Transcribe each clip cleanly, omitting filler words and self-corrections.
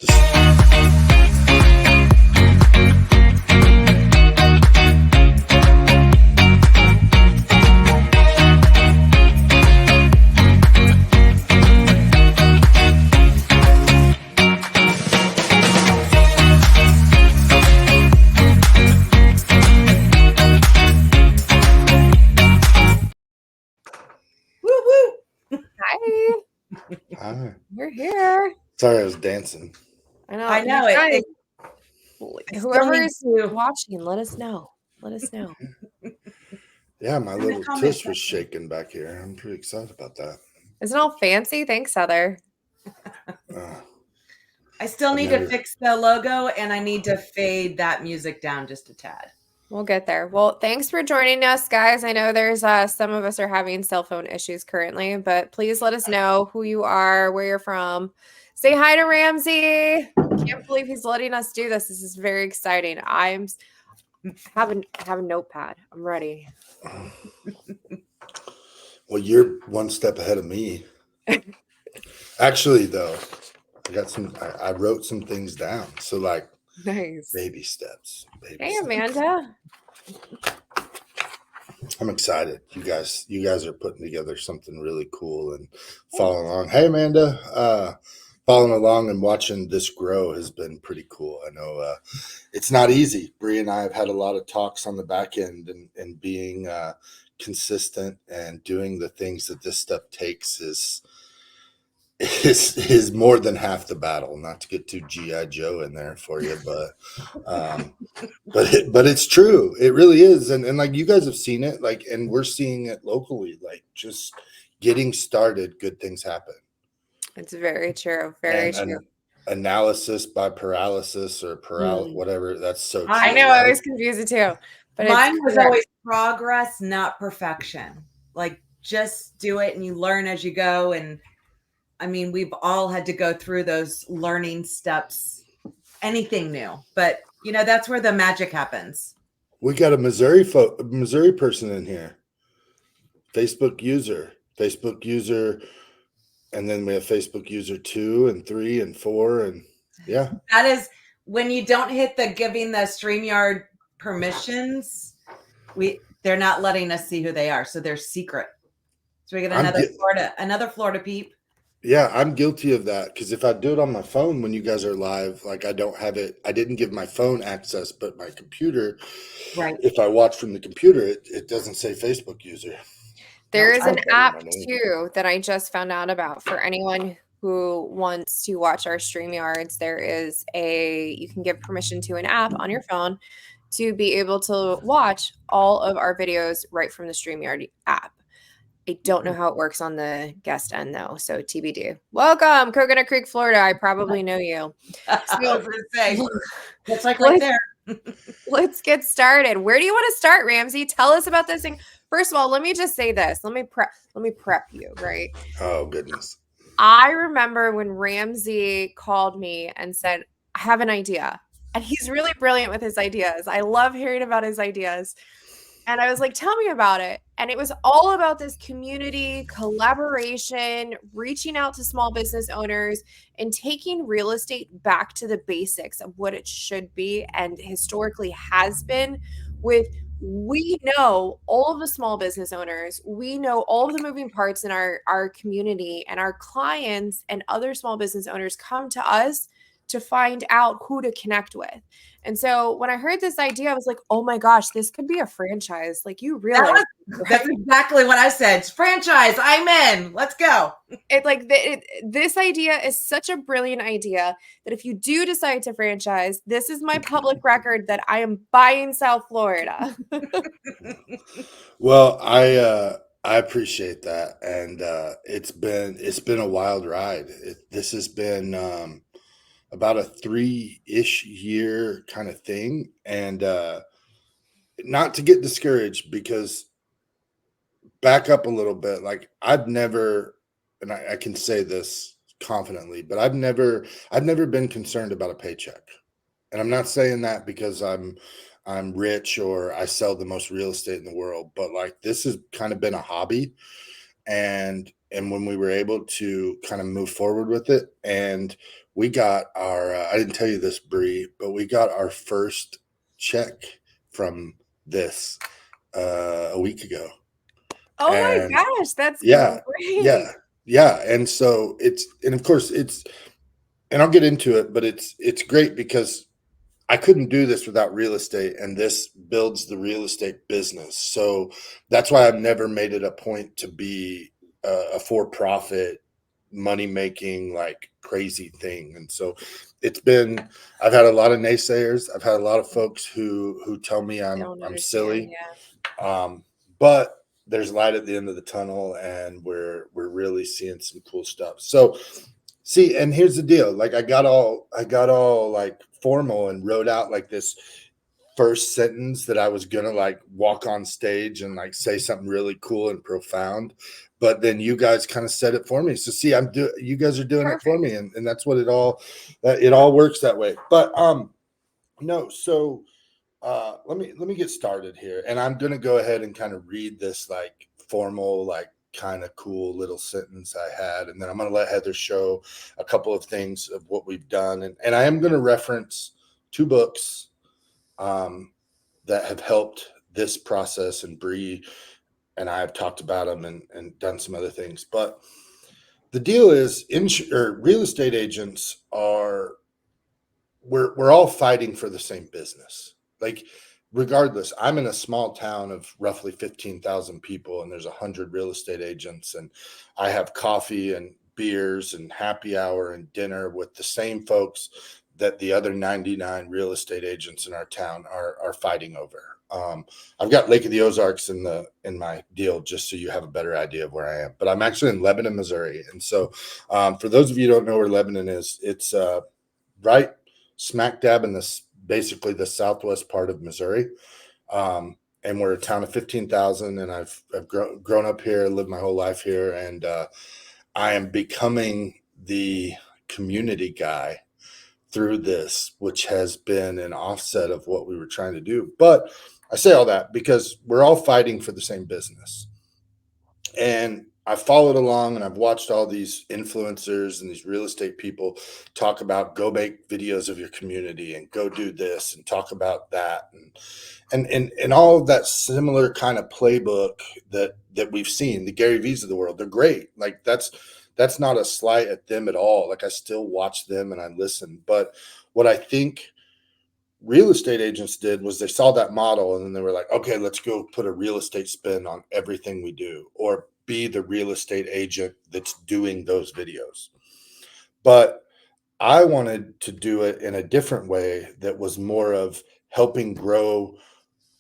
Hi. Hi. We're here. Sorry, I was dancing. I know. You It, guys, whoever still is need to- watching, let us know. Let us know. Yeah, my In the little comment tush was section. shaking back here. I'm pretty excited about that. Isn't it all fancy? Thanks, Heather. I still need to fix the logo, and I need to fade that music down just a tad. We'll get there. Well, thanks for joining us, guys. I know there's some of us are having cell phone issues currently, but please let us know who you are, where you're from. Say hi to Ramsey. Can't believe he's letting us do this. This is very exciting. I'm have a notepad. I'm ready. Well, you're one step ahead of me. Actually, though, I wrote some things down. So, like, Nice. baby steps. Hey, Amanda. I'm excited. You guys are putting together something really cool and following along. Hey, Amanda. Following along and watching this grow has been pretty cool. I know it's not easy. Bree and I have had a lot of talks on the back end, and being consistent and doing the things that this stuff takes is more than half the battle. Not to get too G.I. Joe in there for you, but it's true. It really is. And like, you guys have seen it, like, and we're seeing it locally, like, just getting started, good things happen. It's very true. Very true. Analysis by paralysis or whatever. That's so true. I know. Right? I always confuse it too. But mine was always progress, not perfection. Like, just do it and you learn as you go. And I mean, we've all had to go through those learning steps, anything new, but you know, that's where the magic happens. We got a Missouri person in here. Facebook user, and then we have Facebook user 2 and 3 and 4, and yeah. That is when you don't hit the giving the StreamYard permissions, they're not letting us see who they are, so they're secret. So we get another Florida peep. Yeah, I'm guilty of that, because if I do it on my phone when you guys are live, like, I don't have it. I didn't give my phone access, but my computer. Right. If I watch from the computer, it doesn't say Facebook user. There is an app too that I just found out about for anyone who wants to watch our StreamYards. You can give permission to an app on your phone to be able to watch all of our videos right from the StreamYard app. I don't know how it works on the guest end though, so TBD. Welcome, Coconut Creek, Florida. I probably know you. So, it's like right there. Let's get started. Where do you want to start, Ramsey? Tell us about this thing. First of all, let me just say this. Let me prep you, right? Oh, goodness. I remember when Ramsey called me and said, I have an idea. And he's really brilliant with his ideas. I love hearing about his ideas. And I was like, tell me about it. And it was all about this community collaboration, reaching out to small business owners, and taking real estate back to the basics of what it should be and historically has been. We know all of the small business owners, we know all of the moving parts in our community, and our clients and other small business owners come to us to find out who to connect with. And so when I heard this idea, I was like, oh my gosh, this could be a franchise. Like, you realize that's exactly what I said. It's franchise. I'm in. Let's go. This idea is such a brilliant idea that if you do decide to franchise, this is my public record that I am buying South Florida. Well, I appreciate that. And it's been a wild ride. This has been about a 3-ish year kind of thing. And not to get discouraged, because back up a little bit, like, I've never, and I can say this confidently, but I've never been concerned about a paycheck. And I'm not saying that because I'm rich or I sell the most real estate in the world, but like, this has kind of been a hobby. and when we were able to kind of move forward with it, and we got our I didn't tell you this, Bree, but we got our first check from this a week ago. Oh my And gosh, that's yeah, yeah, great. yeah. And so and of course and I'll get into it, but it's great because I couldn't do this without real estate, and this builds the real estate business. So that's why I've never made it a point to be a for-profit, money-making, like crazy thing. And so I've had a lot of naysayers. I've had a lot of folks who tell me Don't I'm understand, silly. yeah. But there's light at the end of the tunnel, and we're really seeing some cool stuff. So see, and here's the deal. Like I got all like formal and wrote out like this first sentence that I was gonna like walk on stage and like say something really cool and profound. But then you guys kind of said it for me. So see, you guys are doing it for Perfect. me, and that's what it all works that way. But no, so let me get started here, and I'm gonna go ahead and kind of read this like formal, like kind of cool little sentence I had, and then I'm gonna let Heather show a couple of things of what we've done, and I am gonna reference two books um, that have helped this process, and Bree and I have talked about them and done some other things. But the deal is, real estate agents are we're all fighting for the same business. Like, regardless, I'm in a small town of roughly 15,000 people, and there's 100 real estate agents, and I have coffee and beers and happy hour and dinner with the same folks that the other 99 real estate agents in our town are fighting over. I've got Lake of the Ozarks in my deal, just so you have a better idea of where I am. But I'm actually in Lebanon, Missouri, and so for those of you who don't know where Lebanon is, it's right smack dab in this basically the southwest part of Missouri. And we're a town of 15,000, and I've grown up here, lived my whole life here, and I am becoming the community guy through this, which has been an offset of what we were trying to do. But I say all that because we're all fighting for the same business. And I've followed along, and I've watched all these influencers and these real estate people talk about go make videos of your community and go do this and talk about that, and all of that similar kind of playbook that we've seen, the Gary V's of the world. They're great. Like that's not a slight at them at all. Like I still watch them and I listen. But what I think real estate agents did was they saw that model, and then they were like, okay, let's go put a real estate spin on everything we do, or be the real estate agent that's doing those videos. But I wanted to do it in a different way that was more of helping grow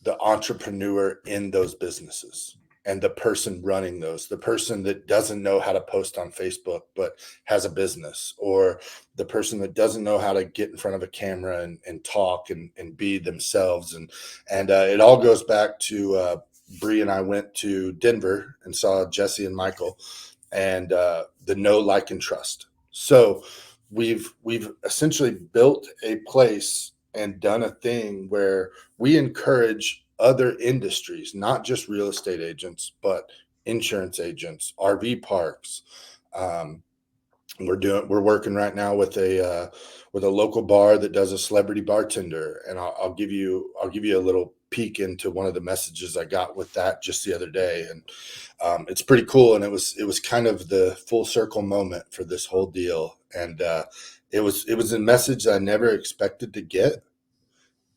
the entrepreneur in those businesses, and the person running those, the person that doesn't know how to post on Facebook but has a business, or the person that doesn't know how to get in front of a camera and talk and be themselves. And it all goes back to Bree and I went to Denver and saw Jesse and Michael, and the know, like, and trust. So we've essentially built a place and done a thing where we encourage other industries, not just real estate agents, but insurance agents, RV parks. Um, we're working right now with a local bar that does a celebrity bartender, and I'll give you a little peek into one of the messages I got with that just the other day, and it's pretty cool. And it was kind of the full circle moment for this whole deal, and it was a message I never expected to get,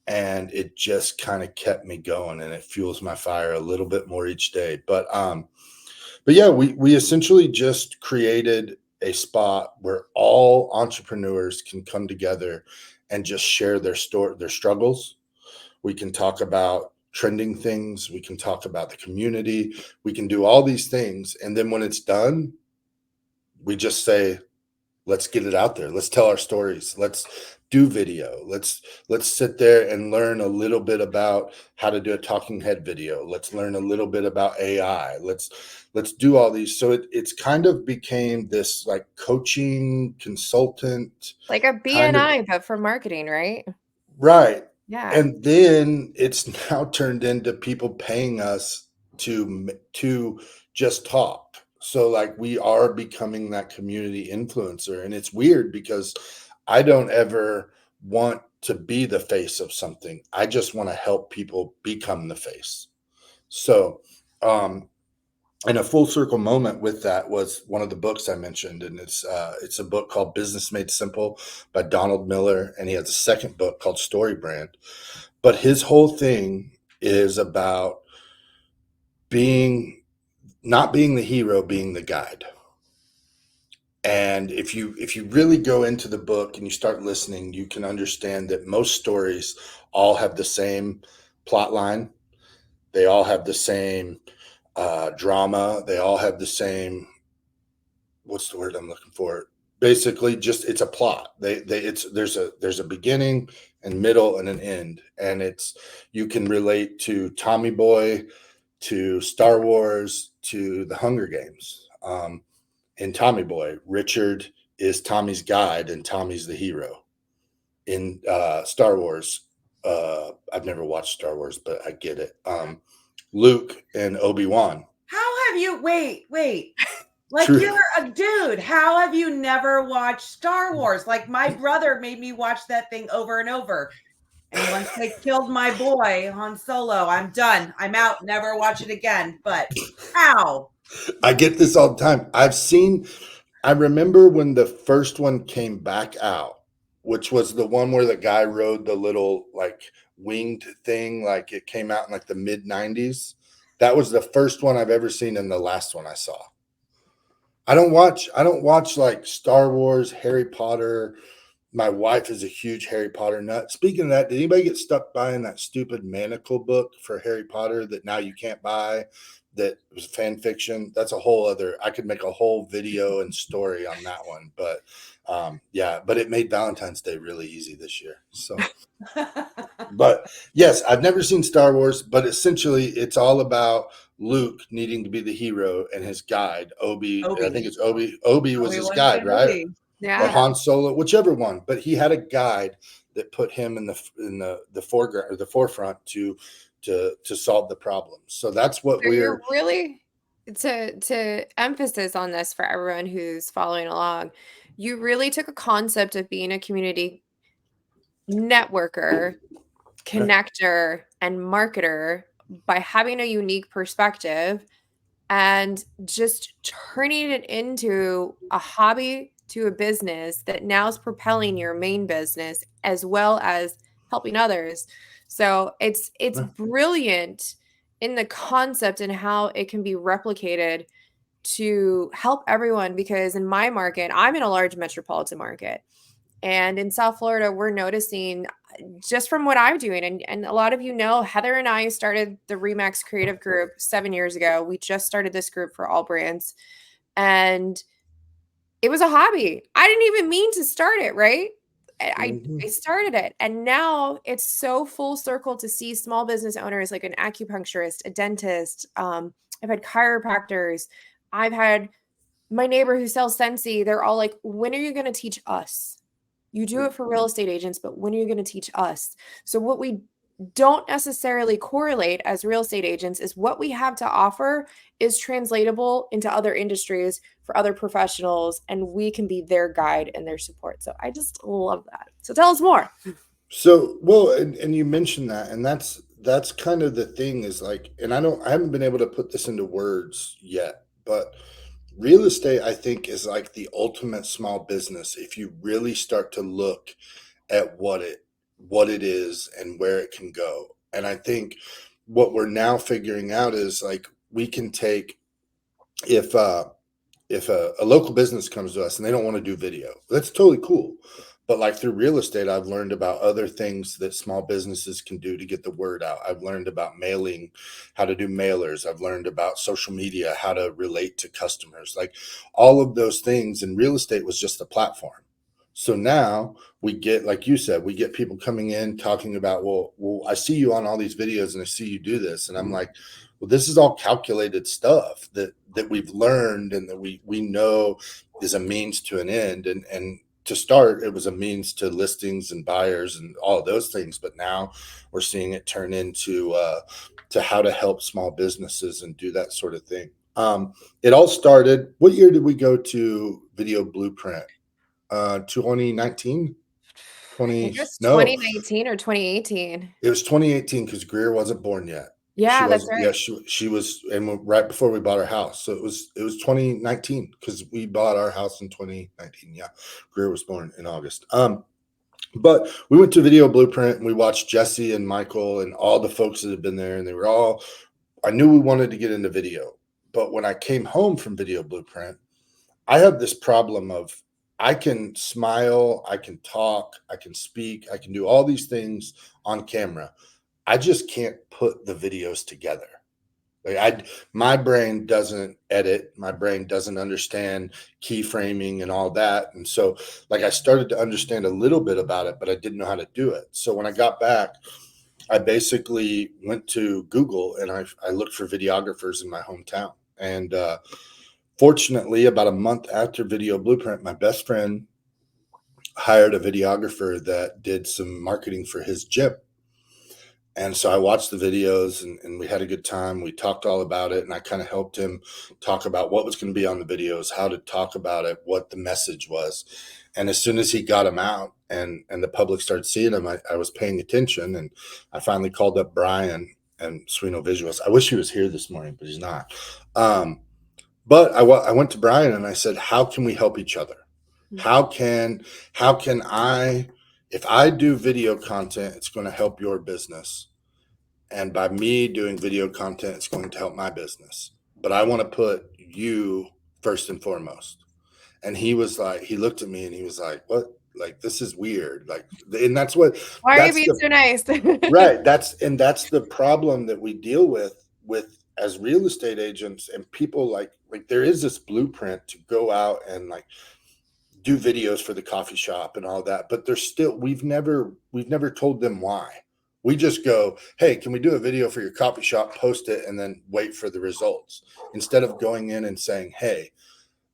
and it just kind of kept me going, and it fuels my fire a little bit more each day. But yeah, we essentially just created a spot where all entrepreneurs can come together and just share their struggles. We can talk about trending things, we can talk about the community, we can do all these things, and then when it's done, we just say, let's get it out there, let's tell our stories, let's do video, let's sit there and learn a little bit about how to do a talking head video, let's learn a little bit about AI, let's do all these. So it's kind of became this like coaching consultant Like a kind of, BNI, but for marketing, right? right. Yeah. And then it's now turned into people paying us to just talk. So like we are becoming that community influencer, and it's weird because I don't ever want to be the face of something. I just want to help people become the face. So, um, and a full circle moment with that was one of the books I mentioned, and it's a book called Business Made Simple by Donald Miller, and he has a second book called Story Brand. But his whole thing is about being not being the hero, being the guide. And if you really go into the book and you start listening, you can understand that most stories all have the same plot line. They all have the same drama. They all have the same, what's the word I'm looking for? Basically, just it's a plot. It's there's a beginning and middle and an end, and it's you can relate to Tommy Boy, to Star Wars, to the Hunger Games. In Tommy Boy, Richard is Tommy's guide and Tommy's the hero. In Star Wars, I've never watched Star Wars, but I get it. Luke and Obi-Wan. How have you wait? Like True. you're a dude. How have you never watched Star Wars? Like my brother made me watch that thing over and over. And once they killed my boy Han Solo, I'm done. I'm out. Never watch it again. But how? I get this all the time. I remember when the first one came back out, which was the one where the guy rode the little like winged thing, like it came out in like the mid 90s. That was the first one I've ever seen and the last one I saw. I don't watch like Star Wars, Harry Potter. My wife is a huge Harry Potter nut. Speaking of that, did anybody get stuck buying that stupid Manacle book for Harry Potter that now you can't buy? That was fan fiction. That's a whole other. I could make a whole video and story on that one. But yeah, but it made Valentine's Day really easy this year. So, but yes, I've never seen Star Wars, but essentially it's all about Luke needing to be the hero and his guide, Obi. I think it's Obi. Obi was his guide, right? Or Yeah. Han Solo, whichever one. But he had a guide that put him in the foreground or the forefront to solve the problem. So that's what So you're we're really to emphasis on this for everyone who's following along. You really took a concept of being a community networker, connector, and marketer by having a unique perspective and just turning it into a hobby to a business that now is propelling your main business as well as helping others. So it's brilliant in the concept and how it can be replicated to help everyone because in my market, I'm in a large metropolitan market. And in South Florida, we're noticing just from what I'm doing, and a lot of you know, Heather and I started the Remax Creative Group 7 years ago. We just started this group for all brands, and it was a hobby. I didn't even mean to start it, right? I started it, and now it's so full circle to see small business owners like an acupuncturist, a dentist. I've had chiropractors. I've had my neighbor who sells Scentsy. They're all like, "When are you going to teach us? You do it for real estate agents, but when are you going to teach us?" So what we don't necessarily correlate as real estate agents is what we have to offer is translatable into other industries for other professionals, and we can be their guide and their support. So I just love that. So tell us more. So well, and you mentioned that, and that's kind of the thing is like, and I haven't been able to put this into words yet, but real estate I think is like the ultimate small business if you really start to look at what it is and where it can go. And I think what we're now figuring out is like we can take if a local business comes to us and they don't want to do video, that's totally cool. But like through real estate, I've learned about other things that small businesses can do to get the word out. I've learned about mailing, how to do mailers. I've learned about social media, how to relate to customers, like all of those things. And real estate was just a platform. So now we get, like you said, we get people coming in talking about, well, I see you on all these videos and I see you do this. And I'm like, well, this is all calculated stuff that we've learned and that we know is a means to an end. And to start, it was a means to listings and buyers and all of those things. But now we're seeing it turn into to how to help small businesses and do that sort of thing. It all started. What year did we go to Video Blueprint? 2019? I think it was No, 2019 or 2018. it was 2018 because Greer wasn't born yet. She Yeah, that's wasn't. Yeah, right. she was, and right before we bought our house. So it was 2019 because we bought our house in 2019. Yeah, Greer was born in August. But we went to Video Blueprint and we watched Jesse and Michael and all the folks that had been there, and they were all. I knew we wanted to get into video, but when I came home from Video Blueprint, I have this problem of I can smile, I can talk, I can speak, I can do all these things on camera. I just can't put the videos together. My brain doesn't edit, my brain doesn't understand keyframing and all that. And so like I started to understand a little bit about it, but I didn't know how to do it. So when I got back, I basically went to Google and I looked for videographers in my hometown. And fortunately, about a month after Video Blueprint, my best friend hired a videographer that did some marketing for his gym. And so I watched the videos and we had a good time. We talked all about it. And I kind of helped him talk about what was going to be on the videos, how to talk about it, what the message was. And as soon as he got them out and the public started seeing them, I was paying attention. And I finally called up Brian and Swino Visuals. I wish he was here this morning, but he's not. But I went to Brian and I said, how can we help each other? How can I, if I do video content, it's going to help your business. And by me doing video content, it's going to help my business. But I want to put you first and foremost. And he was like, he looked at me and he was like, what? Like, this is weird. Like, and Why are you that's being the, so nice? right. That's the problem that we deal with as real estate agents and people like there is this blueprint to go out and like do videos for the coffee shop and all that, but there's still we've never told them why. We just go, hey, can we do a video for your coffee shop, post it, and then wait for the results instead of going in and saying, hey,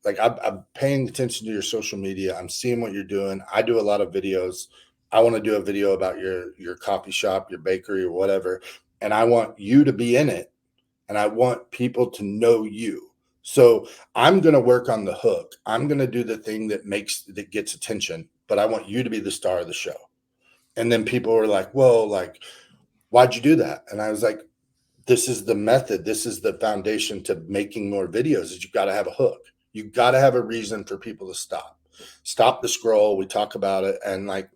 like I'm paying attention to your social media, I'm seeing what you're doing, I do a lot of videos, I want to do a video about your coffee shop, your bakery, or whatever, and I want you to be in it, and I want people to know you. So I'm going to work on the hook. I'm going to do the thing that gets attention, but I want you to be the star of the show. And then people were like, well, like, why'd you do that? And I was like, this is the method. This is the foundation to making more videos is you got to have a hook. You got to have a reason for people to stop the scroll. We talk about it. And like,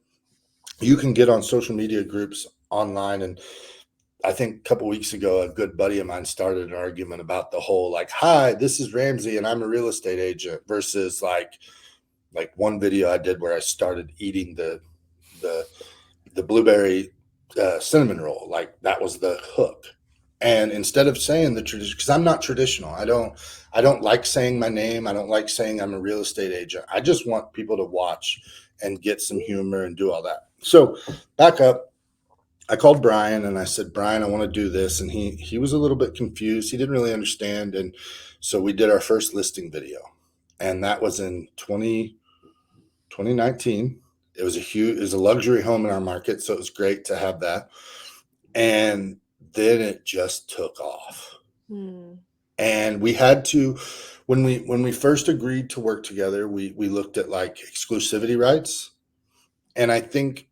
you can get on social media groups online, and I think a couple weeks ago, a good buddy of mine started an argument about the whole like, hi, this is Ramsey and I'm a real estate agent versus like one video I did where I started eating the blueberry cinnamon roll. Like that was the hook. And instead of saying the tradition, because I'm not traditional, I don't like saying my name. I don't like saying I'm a real estate agent. I just want people to watch and get some humor and do all that. So back up. I called Brian and I said, Brian, I want to do this. And he was a little bit confused. He didn't really understand. And so we did our first listing video. And that was in 2019. It was a luxury home in our market. So it was great to have that. And then it just took off. And we had to, when we first agreed to work together, we looked at like exclusivity rights. And I think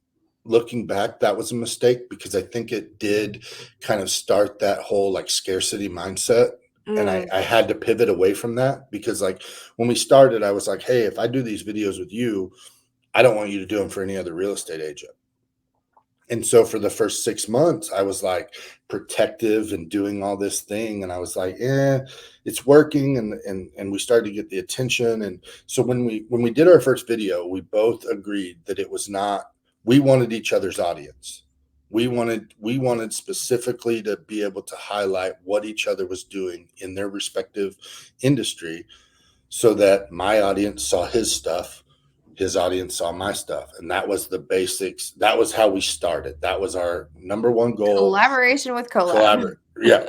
looking back, that was a mistake because I think it did kind of start that whole like scarcity mindset. And I had to pivot away from that because like when we started, I was like, hey, if I do these videos with you, I don't want you to do them for any other real estate agent. And so for the first 6 months, I was like protective and doing all this thing. And I was like, it's working. And we started to get the attention. And so when we did our first video, we both agreed that it was not, we wanted each other's audience. We wanted specifically to be able to highlight what each other was doing in their respective industry so that my audience saw his stuff, his audience saw my stuff, and that was the basics. That was how we started. That was our number one goal. Collaboration with collab.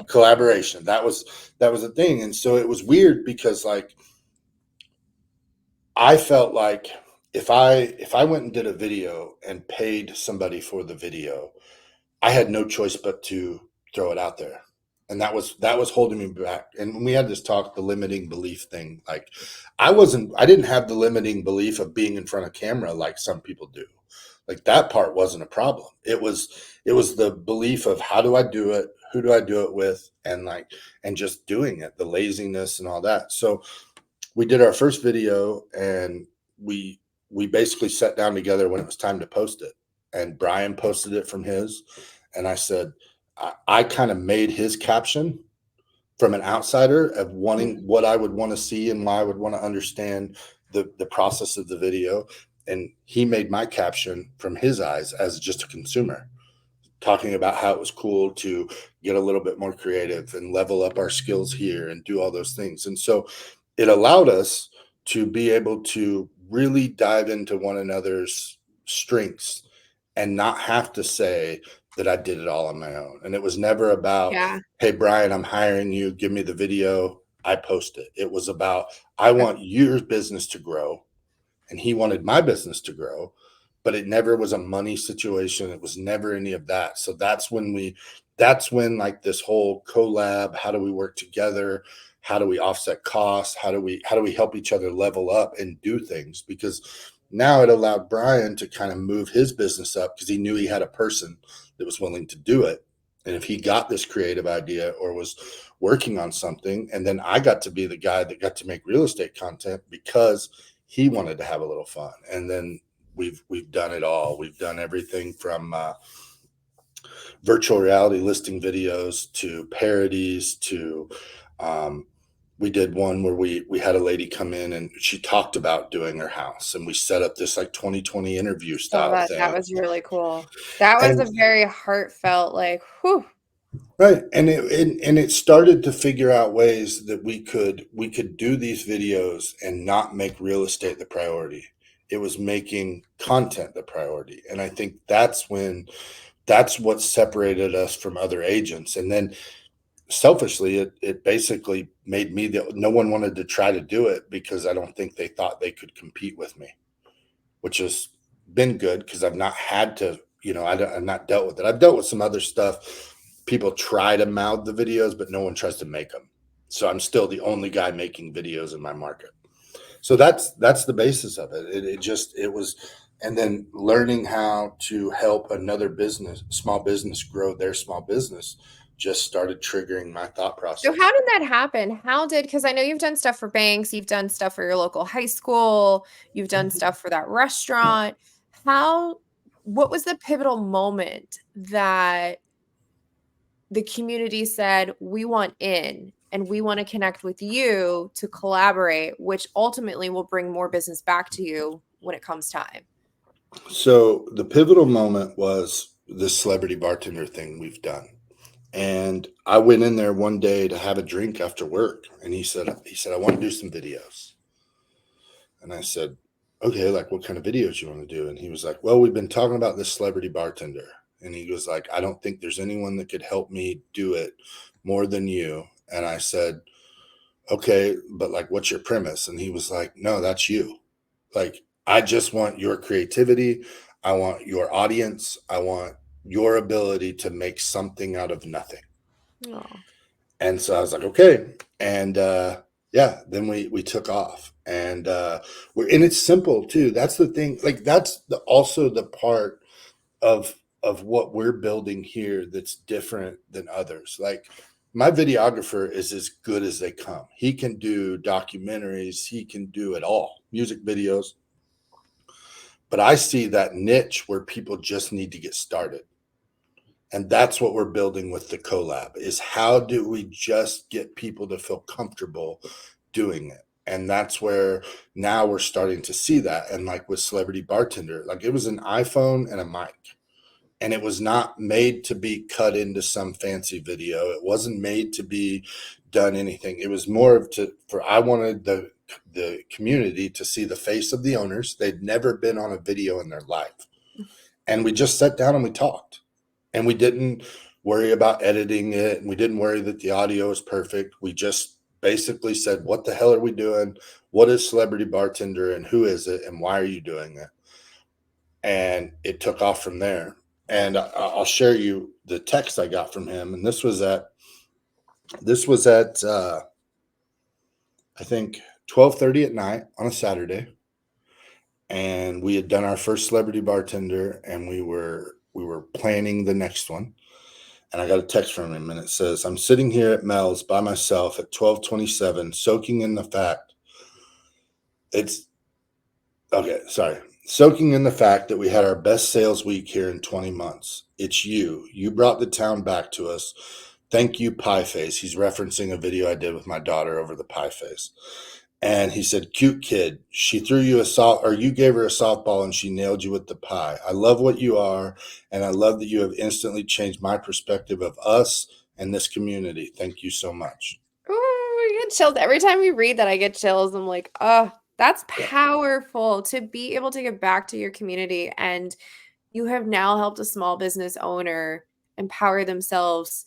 Collaboration. That was the thing. And so it was weird because like I felt like if I went and did a video and paid somebody for the video, I had no choice but to throw it out there. And that was holding me back. And when we had this talk, the limiting belief thing, like I didn't have the limiting belief of being in front of camera like some people do. Like that part wasn't a problem. It was the belief of how do I do it? Who do I do it with? And just doing it, the laziness and all that. So we did our first video, and we basically sat down together when it was time to post it. And Brian posted it from his, and I said, I kind of made his caption from an outsider of wanting what I would want to see and why I would want to understand the process of the video. And he made my caption from his eyes as just a consumer, talking about how it was cool to get a little bit more creative and level up our skills here and do all those things. And so it allowed us to be able to really dive into one another's strengths and not have to say that I did it all on my own. And it was never about, Yeah. hey, Brian, I'm hiring you. Give me the video. I post it. It was about, I want your business to grow. And he wanted my business to grow, but it never was a money situation. It was never any of that. So that's when like this whole collab, how do we work together? How do we offset costs? How do we help each other level up and do things? Because now it allowed Brian to kind of move his business up because he knew he had a person that was willing to do it. And if he got this creative idea or was working on something, and then I got to be the guy that got to make real estate content because he wanted to have a little fun. And then we've done it all. We've done everything from virtual reality listing videos to parodies to we did one where we had a lady come in and she talked about doing her house, and we set up this like 2020 interview Oh, style that thing. was really cool. That was And a very heartfelt, like, whew. right. And it started to figure out ways that we could do these videos and not make real estate the priority. It was making content the priority. And I think that's what separated us from other agents. And then selfishly, it basically made me no one wanted to try to do it because I don't think they thought they could compete with me, which has been good because I've not had to, I've not dealt with it. I've dealt with some other stuff. People try to mouth the videos, but no one tries to make them. So I'm still the only guy making videos in my market. So that's the basis of it. It was, and then learning how to help another small business grow their small business just started triggering my thought So process. how did that happen? Because I know you've done stuff for banks, you've done stuff for your local high school, you've done stuff for that restaurant. How, what was the pivotal moment that the community said, we want in and we want to connect with you to collaborate, which ultimately will bring more business back to you when it comes time? So the pivotal moment was this celebrity bartender thing we've done. And I went in there one day to have a drink after work, and he said, I want to do some videos. And I said, okay, like what kind of videos you want to do? And he was like, well, we've been talking about this celebrity bartender. And he was like, I don't think there's anyone that could help me do it more than you. And I said, okay, but like, what's your premise? And he was like, no, that's you. Like, I just want your creativity. I want your audience. I want your ability to make something out of nothing. Oh. And so I was like, okay. And yeah, then we took off. And and it's simple too. That's the thing. Like that's also the part of what we're building here that's different than others. Like my videographer is as good as they come. He can do documentaries, he can do it all, music videos. But I see that niche where people just need to get started. And that's what we're building with the collab is how do we just get people to feel comfortable doing it? And that's where now we're starting to see that. And like with Celebrity Bartender, like it was an iPhone and a mic. And it was not made to be cut into some fancy video. It wasn't made to be done anything. It was more of I wanted the community to see the face of the owners. They'd never been on a video in their life. And we just sat down and we talked. And we didn't worry about editing it. And we didn't worry that the audio is perfect. We just basically said, what the hell are we doing? What is Celebrity Bartender and who is it? And why are you doing it? And it took off from there. And I'll share you the text I got from him. And this was at This was at I think 12:30 at night on a Saturday, and we had done our first celebrity bartender, and we were planning the next one. And I got a text from him, and it says, "I'm sitting here at Mel's by myself at 12:27, soaking in the fact it's okay. Sorry, soaking in the fact that we had our best sales week here in 20 months. It's you. You brought the town back to us. Thank you, Pie Face." He's referencing a video I did with my daughter over the Pie Face. And he said, "Cute kid. She threw you a soft, or you gave her a softball and she nailed you with the pie. I love what you are, and I love that you have instantly changed my perspective of us and this community. Thank you so much." Ooh, I get chills. Every time we read that, I get chills. I'm like, oh, that's Yeah. powerful to be able to give back to your community. And you have now helped a small business owner empower themselves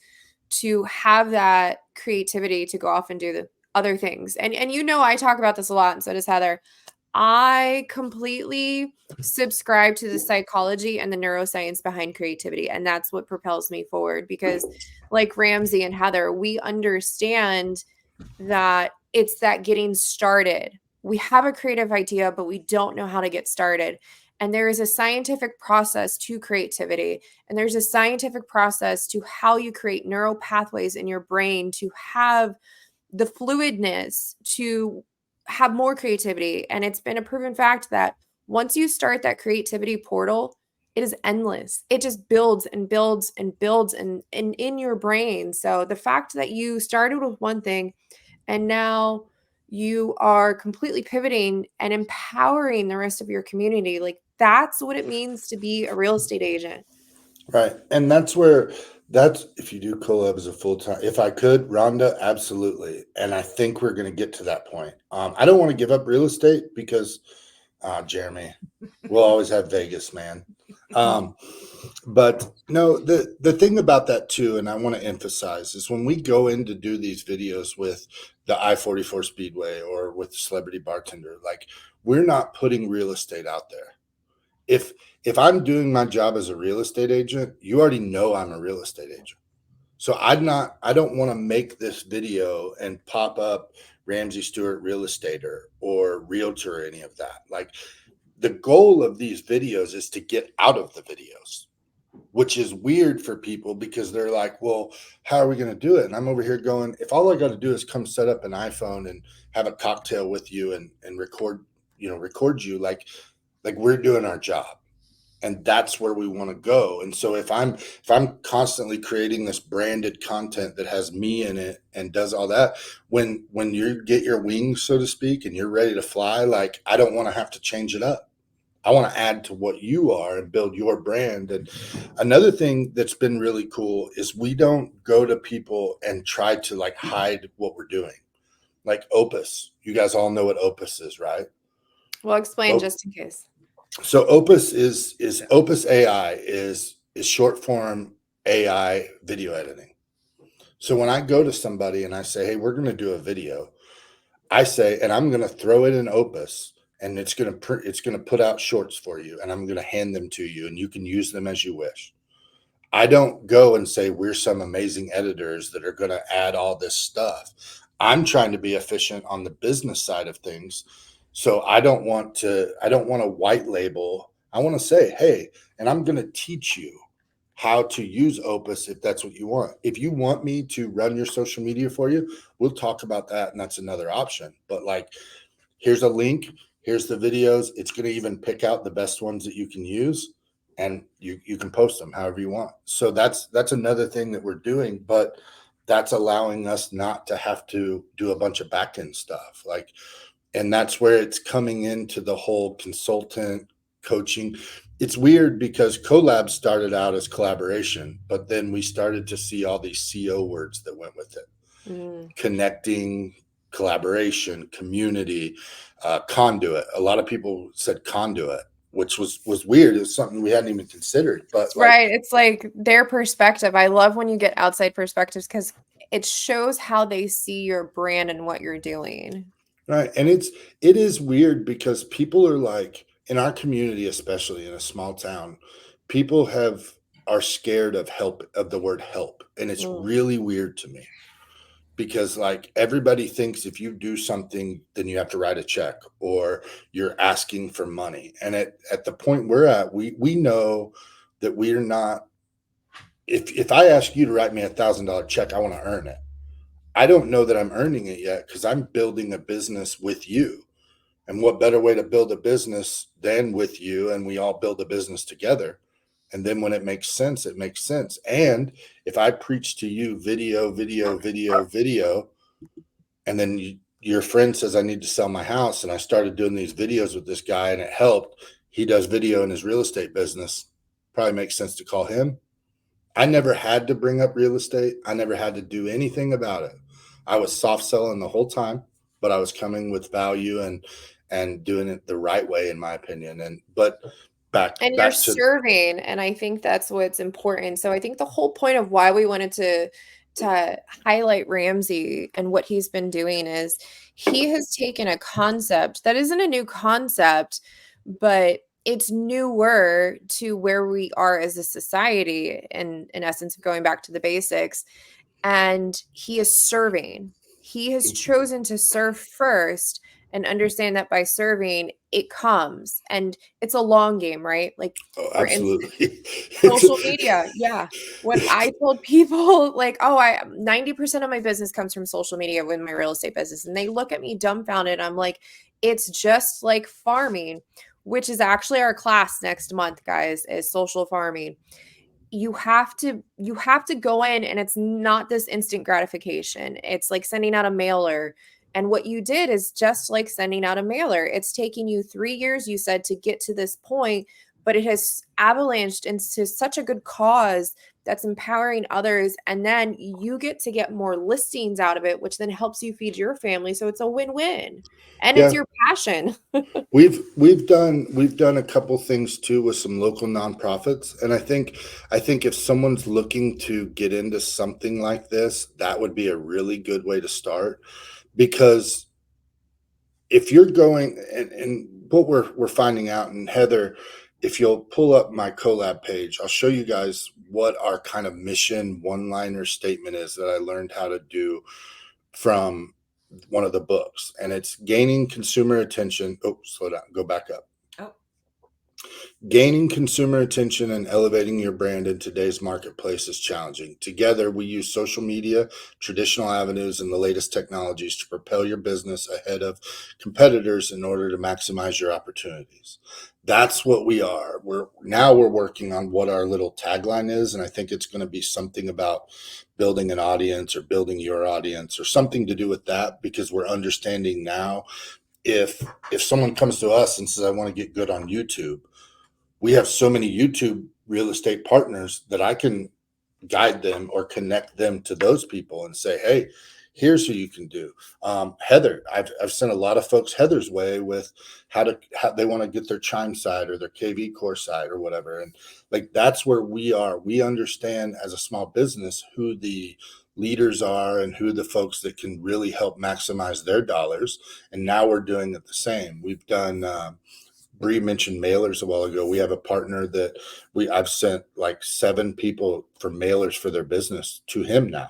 to have that creativity to go off and do the other things. And you know, I talk about this a lot, and so does Heather. I completely subscribe to the psychology and the neuroscience behind creativity, and that's what propels me forward because like Ramsey and Heather, we understand that it's that getting started. We have a creative idea, but we don't know how to get started. And there is a scientific process to creativity. And there's a scientific process to how you create neural pathways in your brain to have the fluidness to have more creativity. And it's been a proven fact that once you start that creativity portal, it is endless. It just builds and builds and builds and in your brain. So the fact that you started with one thing and now you are completely pivoting and empowering the rest of your community, like that's what it means to be a real estate agent. Right. And that's where that's if you do collab as a full time. If I could, Rhonda, absolutely. And I think we're going to get to that point. I don't want to give up real estate because Jeremy, we'll always have Vegas, man. But no, the thing about that too, and I want to emphasize, is when we go in to do these videos with the I-44 Speedway or with the Celebrity Bartender, like we're not putting real estate out there. If I'm doing my job as a real estate agent, you already know I'm a real estate agent. So I don't want to make this video and pop up Ramsey Stewart Real Estater or Realtor or any of that. Like the goal of these videos is to get out of the videos, which is weird for people because they're like, well, how are we going to do it? And I'm over here going, if all I got to do is come set up an iPhone and have a cocktail with you and record you like we're doing our job. And that's where we want to go. And so if I'm constantly creating this branded content that has me in it and does all that, when you get your wings, so to speak, and you're ready to fly, like I don't want to have to change it up. I want to add to what you are and build your brand. And another thing that's been really cool is we don't go to people and try to like hide what we're doing. Like Opus, you guys all know what Opus is, right? Well, explain just in case. So Opus is Opus AI is short form AI video editing. So when I go to somebody and I say, "Hey, we're going to do a video," I say, and I'm going to throw it in Opus, and it's going to put out shorts for you, and I'm going to hand them to you, and you can use them as you wish. I don't go and say we're some amazing editors that are going to add all this stuff. I'm trying to be efficient on the business side of things. So I don't want to white label. I want to say, hey, and I'm going to teach you how to use Opus if that's what you want. If you want me to run your social media for you, we'll talk about that. And that's another option. But like, here's a link. Here's the videos. It's going to even pick out the best ones that you can use, and you can post them however you want. So that's another thing that we're doing, but that's allowing us not to have to do a bunch of back end stuff. Like, and that's where it's coming into the whole consultant coaching. It's weird because collab started out as collaboration, but then we started to see all these CO words that went with it. Connecting, collaboration, community, conduit. A lot of people said conduit, which was weird. It was something we hadn't even considered. But like, Right. It's like their perspective. I love when you get outside perspectives because it shows how they see your brand and what you're doing. right. And it is weird because people are like, in our community, especially in a small town, people are scared of the word help. And it's really weird to me. because like everybody thinks if you do something, then you have to write a check or you're asking for money. And at the point we're at, we know that we're not. If I ask you to write me $1,000 check, I want to earn it. I don't know that I'm earning it yet because I'm building a business with you. And what better way to build a business than with you? And we all build a business together. And then when it makes sense, it makes sense. And if I preach to you video, video, video, video, and then your friend says, I need to sell my house. And I started doing these videos with this guy and it helped. He does video in his real estate business. Probably makes sense to call him. I never had to bring up real estate. I never had to do anything about it. I was soft selling the whole time, but I was coming with value and doing it the right way, in my opinion. And but And you're back to serving, and I think that's what's important. So I think the whole point of why we wanted to highlight Ramsey and what he's been doing is he has taken a concept that isn't a new concept, but it's newer to where we are as a society, and in essence, going back to the basics. And he is serving. He has chosen to serve first and understand that by serving, it comes. And it's a long game, right? Like, oh, for instance, absolutely. social media. Yeah. When I told people, like, oh, 90% of my business comes from social media with my real estate business, and they look at me dumbfounded. I'm like, it's just like farming, which is actually our class next month, guys, is social farming. You have to go in, and it's not this instant gratification. It's like sending out a mailer, and what you did is just like sending out a mailer. It's taking you 3 years, you said, to get to this point, but it has avalanched into such a good cause that's empowering others, and then you get more listings out of it, which then helps you feed your family, so it's a win-win, and it's Yeah, your passion. we've done a couple things too with some local nonprofits, and I think if someone's looking to get into something like this, that would be a really good way to start. Because if you're going and what we're finding out, and Heather, if you'll pull up my collab page, I'll show you guys what our kind of mission one-liner statement is that I learned how to do from one of the books, and it's gaining consumer attention. Oh, slow down, go back up. Oh, Gaining consumer attention and elevating your brand in today's marketplace is challenging. Together, we use social media, traditional avenues, and the latest technologies to propel your business ahead of competitors in order to maximize your opportunities. That's what we are. We're working on what our little tagline is, and I think it's going to be something about building an audience or building your audience or something to do with that, because we're understanding now if someone comes to us and says, I want to get good on YouTube, we have so many YouTube real estate partners that I can guide them or connect them to those people and say, hey, here's who you can do. Heather, I've sent a lot of folks Heather's way with how they want to get their Chime side or their KV core side or whatever. And like, that's where we are. We understand as a small business who the leaders are and who the folks that can really help maximize their dollars. And now we're doing it the same. We've done, Bree mentioned mailers a while ago. We have a partner that I've sent like 7 people for mailers for their business to him now.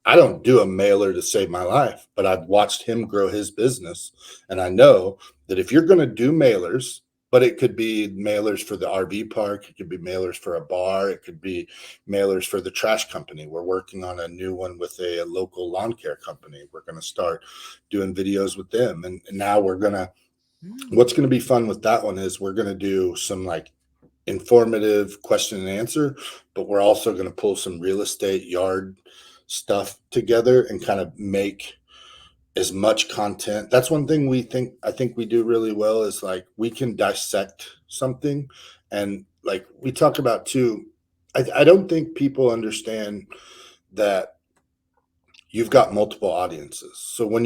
I don't do a mailer to save my life, but I've watched him grow his business. And I know that if you're going to do mailers, but it could be mailers for the RV park, it could be mailers for a bar, it could be mailers for the trash company. We're working on a new one with a local lawn care company. We're going to start doing videos with them. And now what's going to be fun with that one is we're going to do some like informative question and answer, but we're also going to pull some real estate yard stuff together and kind of make as much content. That's one thing I think we do really well is like we can dissect something. And like we talk about too, I don't think people understand that you've got multiple audiences. So when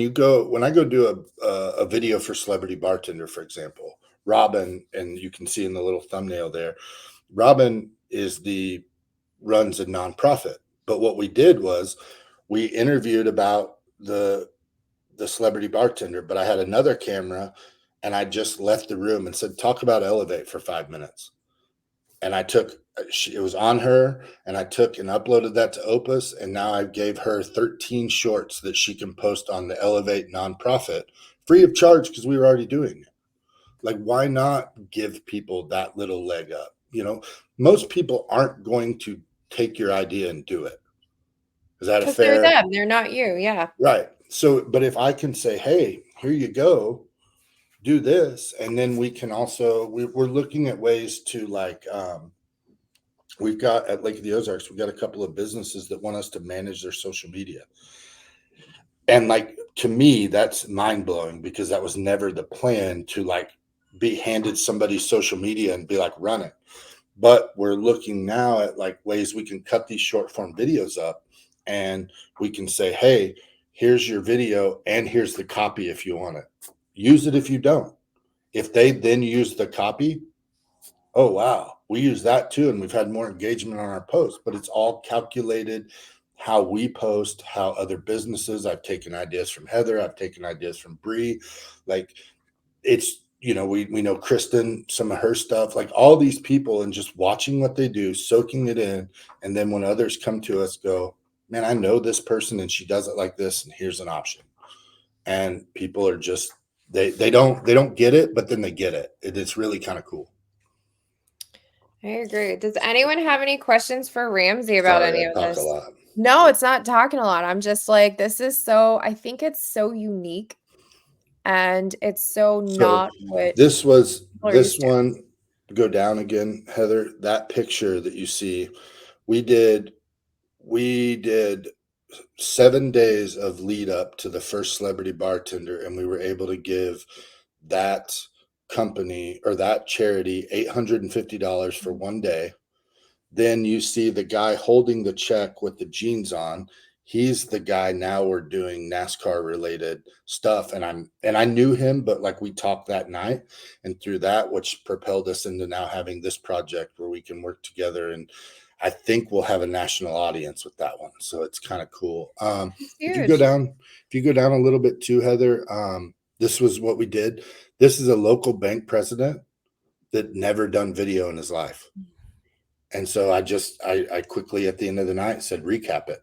I go do a video for Celebrity Bartender, for example, Robin, and you can see in the little thumbnail there, Robin runs a nonprofit. But what we did was we interviewed about the Celebrity Bartender, but I had another camera and I just left the room and said, talk about Elevate for 5 minutes. and I took it was on her, and I took and uploaded that to Opus, and now I gave her 13 shorts that she can post on the Elevate nonprofit free of charge because we were already doing it. Like, why not give people that little leg up? Most people aren't going to take your idea and do it. Is that a Because they're fair? them, they're not you. Yeah. Right. So, but if I can say, hey, here you go, do this, and then we can also, we're looking at ways to like, we've got at Lake of the Ozarks, we've got a couple of businesses that want us to manage their social media. And like, to me, that's mind blowing because that was never the plan, to like be handed somebody's social media and be like, run it. But we're looking now at like ways we can cut these short form videos up, and we can say, hey, here's your video and here's the copy if you want it. Use it if you don't. If they then use the copy, oh wow, we use that too, and we've had more engagement on our posts. But it's all calculated how we post, how other businesses. I've taken ideas from Heather, I've taken ideas from Bree. Like, it's, we know Kristen, some of her stuff, like all these people, and just watching what they do, soaking it in. And then when others come to us, go, man, I know this person and she does it like this, and here's an option. And people are just, they don't get it, but then they get it. It's really kind of cool. I agree. Does anyone have any questions for Ramsey about Sorry, any I of talk a this? lot. No, it's not talking a lot. I'm just like, I think it's so unique, and it's so So not what this people are used to. one, go down again, Heather, that picture that you see, we did 7 days of lead up to the first celebrity bartender, and we were able to give that company or that charity $850 for one day. Then you see the guy holding the check with the jeans on. He's the guy now we're doing NASCAR related stuff. And I knew him, but like we talked that night, and through that, which propelled us into now having this project where we can work together. And I think we'll have a national audience with that one. So it's kind of cool. It's If you go huge. down a little bit too, Heather, this was what we did. This is a local bank president that never done video in his life. And so I quickly at the end of the night said, recap it.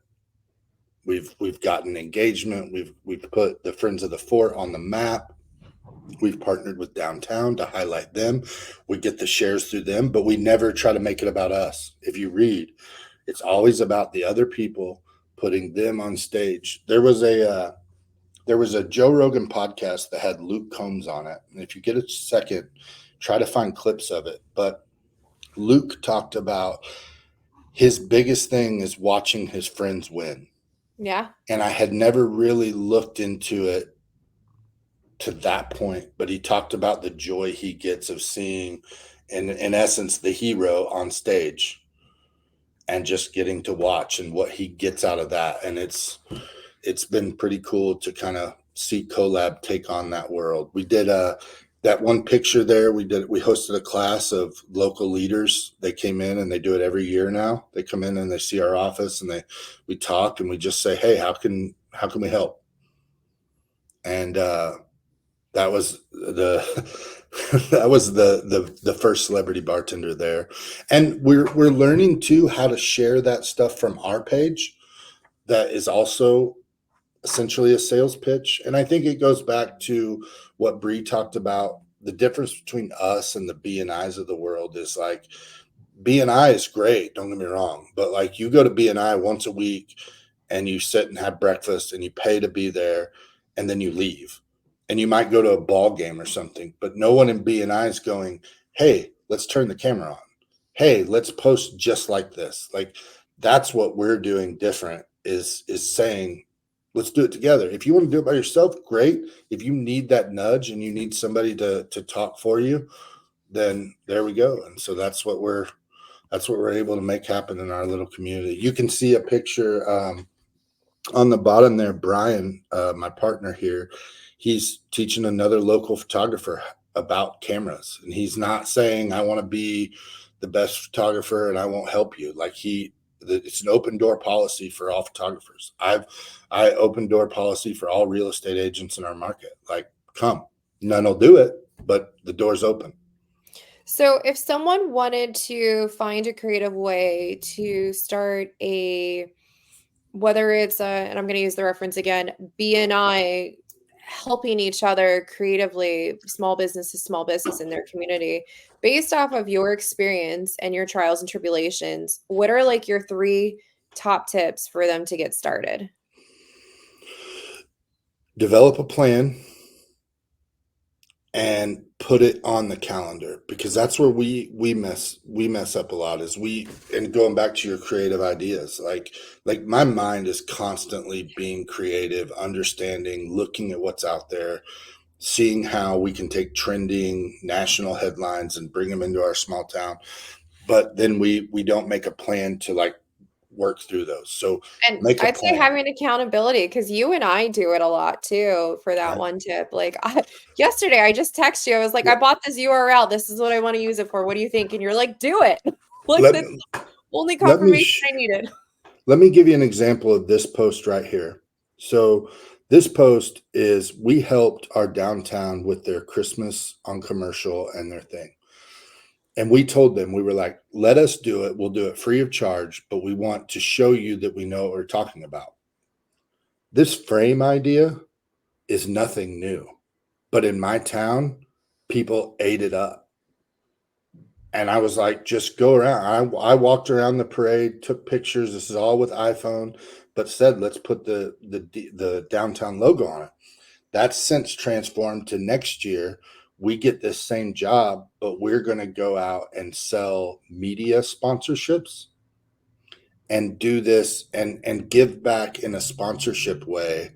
We've gotten engagement. We've put the Friends of the Fort on the map. We've partnered with downtown to highlight them. We get the shares through them, but we never try to make it about us. If you read, it's always about the other people, putting them on stage. There was a Joe Rogan podcast that had Luke Combs on it. And if you get a second, try to find clips of it. But Luke talked about his biggest thing is watching his friends win. Yeah. And I had never really looked into it to that point, but he talked about the joy he gets of seeing, in essence, the hero on stage and just getting to watch and what he gets out of that. And it's been pretty cool to kind of see Collab take on that world. We did that one picture there. We hosted a class of local leaders. They came in, and they do it every year now. They come in and they see our office, and we talk, and we just say, hey, how can we help? And that was the the first celebrity bartender there. And we're learning too how to share that stuff from our page. That is also essentially a sales pitch. And I think it goes back to what Bree talked about. The difference between us and the BNIs of the world is like, BNI is great, don't get me wrong, but like, you go to BNI once a week and you sit and have breakfast and you pay to be there, and then you leave. And you might go to a ball game or something, but no one in BNI is going, hey, let's turn the camera on. Hey, let's post just like this. Like, that's what we're doing different, is saying, let's do it together. If you want to do it by yourself, great. If you need that nudge and you need somebody to talk for you, then there we go. And so that's what we're able to make happen in our little community. You can see a picture on the bottom there. Brian, my partner here, he's teaching another local photographer about cameras, and he's not saying, I want to be the best photographer and I won't help you. Like, it's an open door policy for all photographers. I open door policy for all real estate agents in our market. Like, come, none will do it, but the door's open. So if someone wanted to find a creative way to start a, whether it's a, and I'm going to use the reference again, BNI, helping each other creatively, small business in their community, based off of your experience and your trials and tribulations, what are like your three top tips for them to get started? Develop a plan and put it on the calendar, because that's where we mess up a lot, is we, and going back to your creative ideas, like my mind is constantly being creative, understanding, looking at what's out there, seeing how we can take trending national headlines and bring them into our small town. But then we don't make a plan to like work through those. So And make a I'd say plan. having accountability, because you and I do it a lot too for that Okay. one tip. Like yesterday, I just texted you. I was like, I Let, bought this URL. This is what I want to use it for. What do you think? And you're like, do it. Like let, that's the only let me confirmation I needed. Let me give you an example of this post right here. So this post is, we helped our downtown with their Christmas on commercial and their thing. And we told them, we were like, let us do it. We'll do it free of charge, but we want to show you that we know what we're talking about. This frame idea is nothing new, but in my town, people ate it up. And I was like, just go around. I walked around the parade, took pictures. This is all with iPhone, but said, let's put the downtown logo on it. That's since transformed to next year. We get this same job, but we're going to go out and sell media sponsorships and do this and give back in a sponsorship way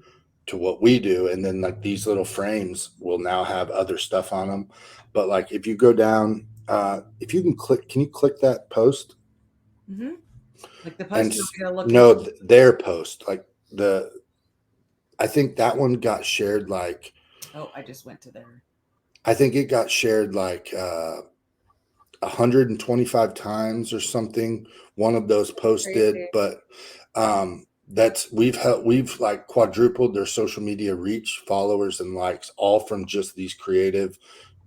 to what we do. And then like these little frames will now have other stuff on them. But like if you go down, if you can you click that post? Mm-hmm. Like the And post you want me to look no, into? their post, like I think that one got shared like, Oh, I just went to there. I think it got shared like 125 times or something. One of those posts did, Crazy. but that's we've like quadrupled their social media reach, followers, and likes, all from just these creative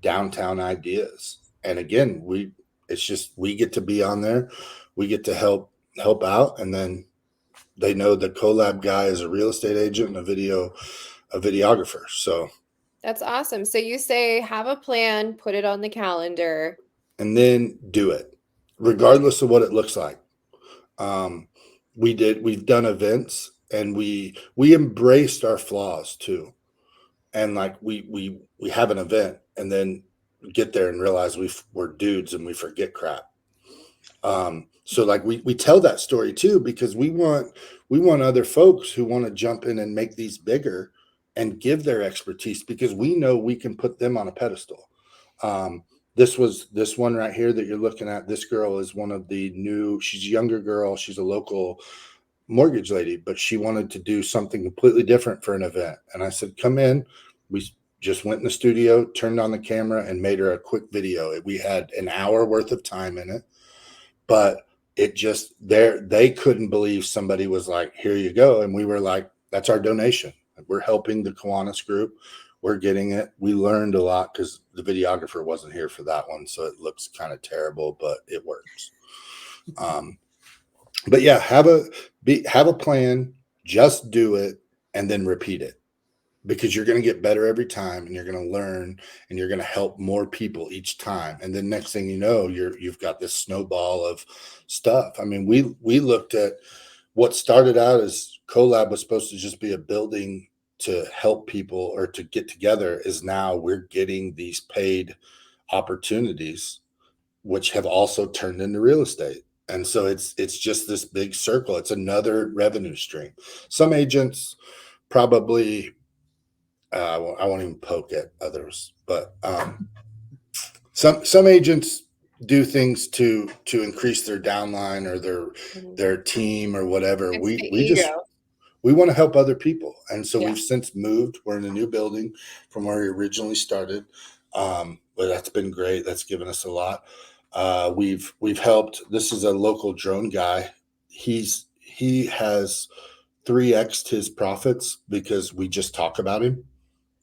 downtown ideas. And again, it's just we get to be on there, we get to help out, and then they know the collab guy is a real estate agent and a videographer. So, That's awesome. So you say have a plan, put it on the calendar. and then do it, regardless of what it looks like. Um, we've done events, and we embraced our flaws too. And like we have an event and then get there and realize we're dudes and we forget crap. So like we tell that story too, because we want other folks who want to jump in and make these bigger and give their expertise, because we know we can put them on a pedestal. This one right here that you're looking at. This girl is one of the new. She's a younger girl. She's a local mortgage lady, but she wanted to do something completely different for an event. And I said, come in. We just went in the studio, turned on the camera, and made her a quick video. We had an hour worth of time in it, but it just they couldn't believe somebody was like, here you go. And we were like, that's our donation. We're helping the Kiwanis group. We're getting it. We learned a lot because the videographer wasn't here for that one, so it looks kind of terrible, but it works. But yeah, have a plan, just do it, and then repeat it, because you're going to get better every time, and you're going to learn, and you're going to help more people each time. And then next thing you know, you've got this snowball of stuff. I mean, we looked at what started out as collab was supposed to just be a building to help people or to get together, is now we're getting these paid opportunities, which have also turned into real estate. And so it's just this big circle. It's another revenue stream. Some agents probably I won't even poke at others, but some agents do things to increase their downline or their team or whatever. It's the We just ego. we want to help other people, and so Yeah. we've since moved. We're in a new building from where we originally started, but that's been great. That's given us a lot. We've helped. This is a local drone guy. He has 3x his profits because we just talk about him,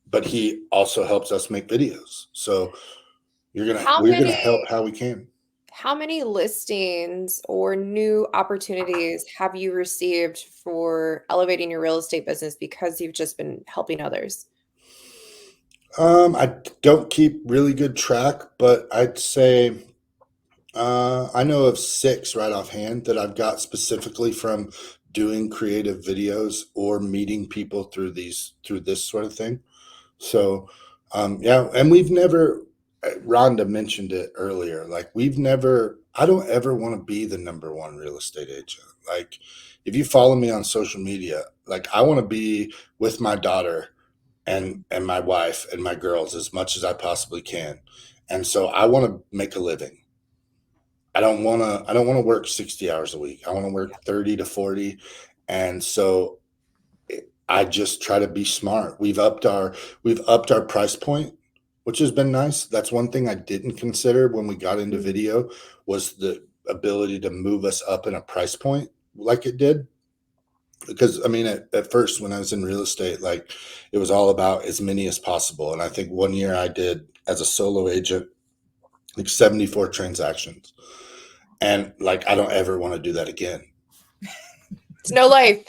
but he also helps us make videos. So How we're gonna many help how we can. how many listings or new opportunities have you received for elevating your real estate business because you've just been helping others? I don't keep really good track, but I'd say I know of 6 right offhand that I've got specifically from doing creative videos or meeting people through this sort of thing. So, yeah, and we've never, Rhonda mentioned it earlier, like we've never, I don't ever want to be the number one real estate agent. Like, if you follow me on social media, like I want to be with my daughter and my wife and my girls as much as I possibly can. And so I want to make a living. I don't want to work 60 hours a week. I want to work 30 to 40. And so I just try to be smart. We've upped our price point, which has been nice. That's one thing I didn't consider when we got into Mhm. video was the ability to move us up in a price point like it did. Because I mean, at first when I was in real estate, like it was all about as many as possible. And I think one year I did as a solo agent like 74 transactions. And like I don't ever want to do that again. It's no life.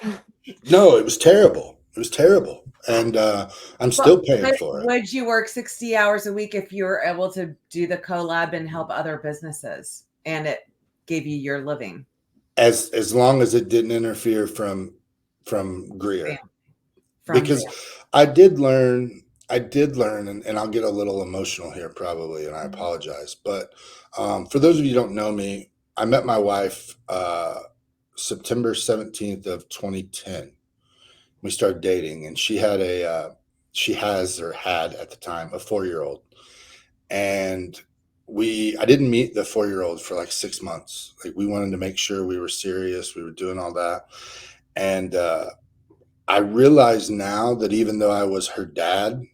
No, it was terrible. It was terrible. And I'm But still paying for it. would you work 60 hours a week if you were able to do the collab and help other businesses and it gave you your living? As long as it didn't interfere from Bam, Greer. from Because I did learn and I'll get a little emotional here probably, and I apologize. But for those of you who don't know me, I met my wife September 17th of 2010. We started dating, and she has or had at the time a 4-year-old. And I didn't meet the 4-year-old for like 6 months. Like we wanted to make sure we were serious, we were doing all that. And I realize now that even though I was her dad,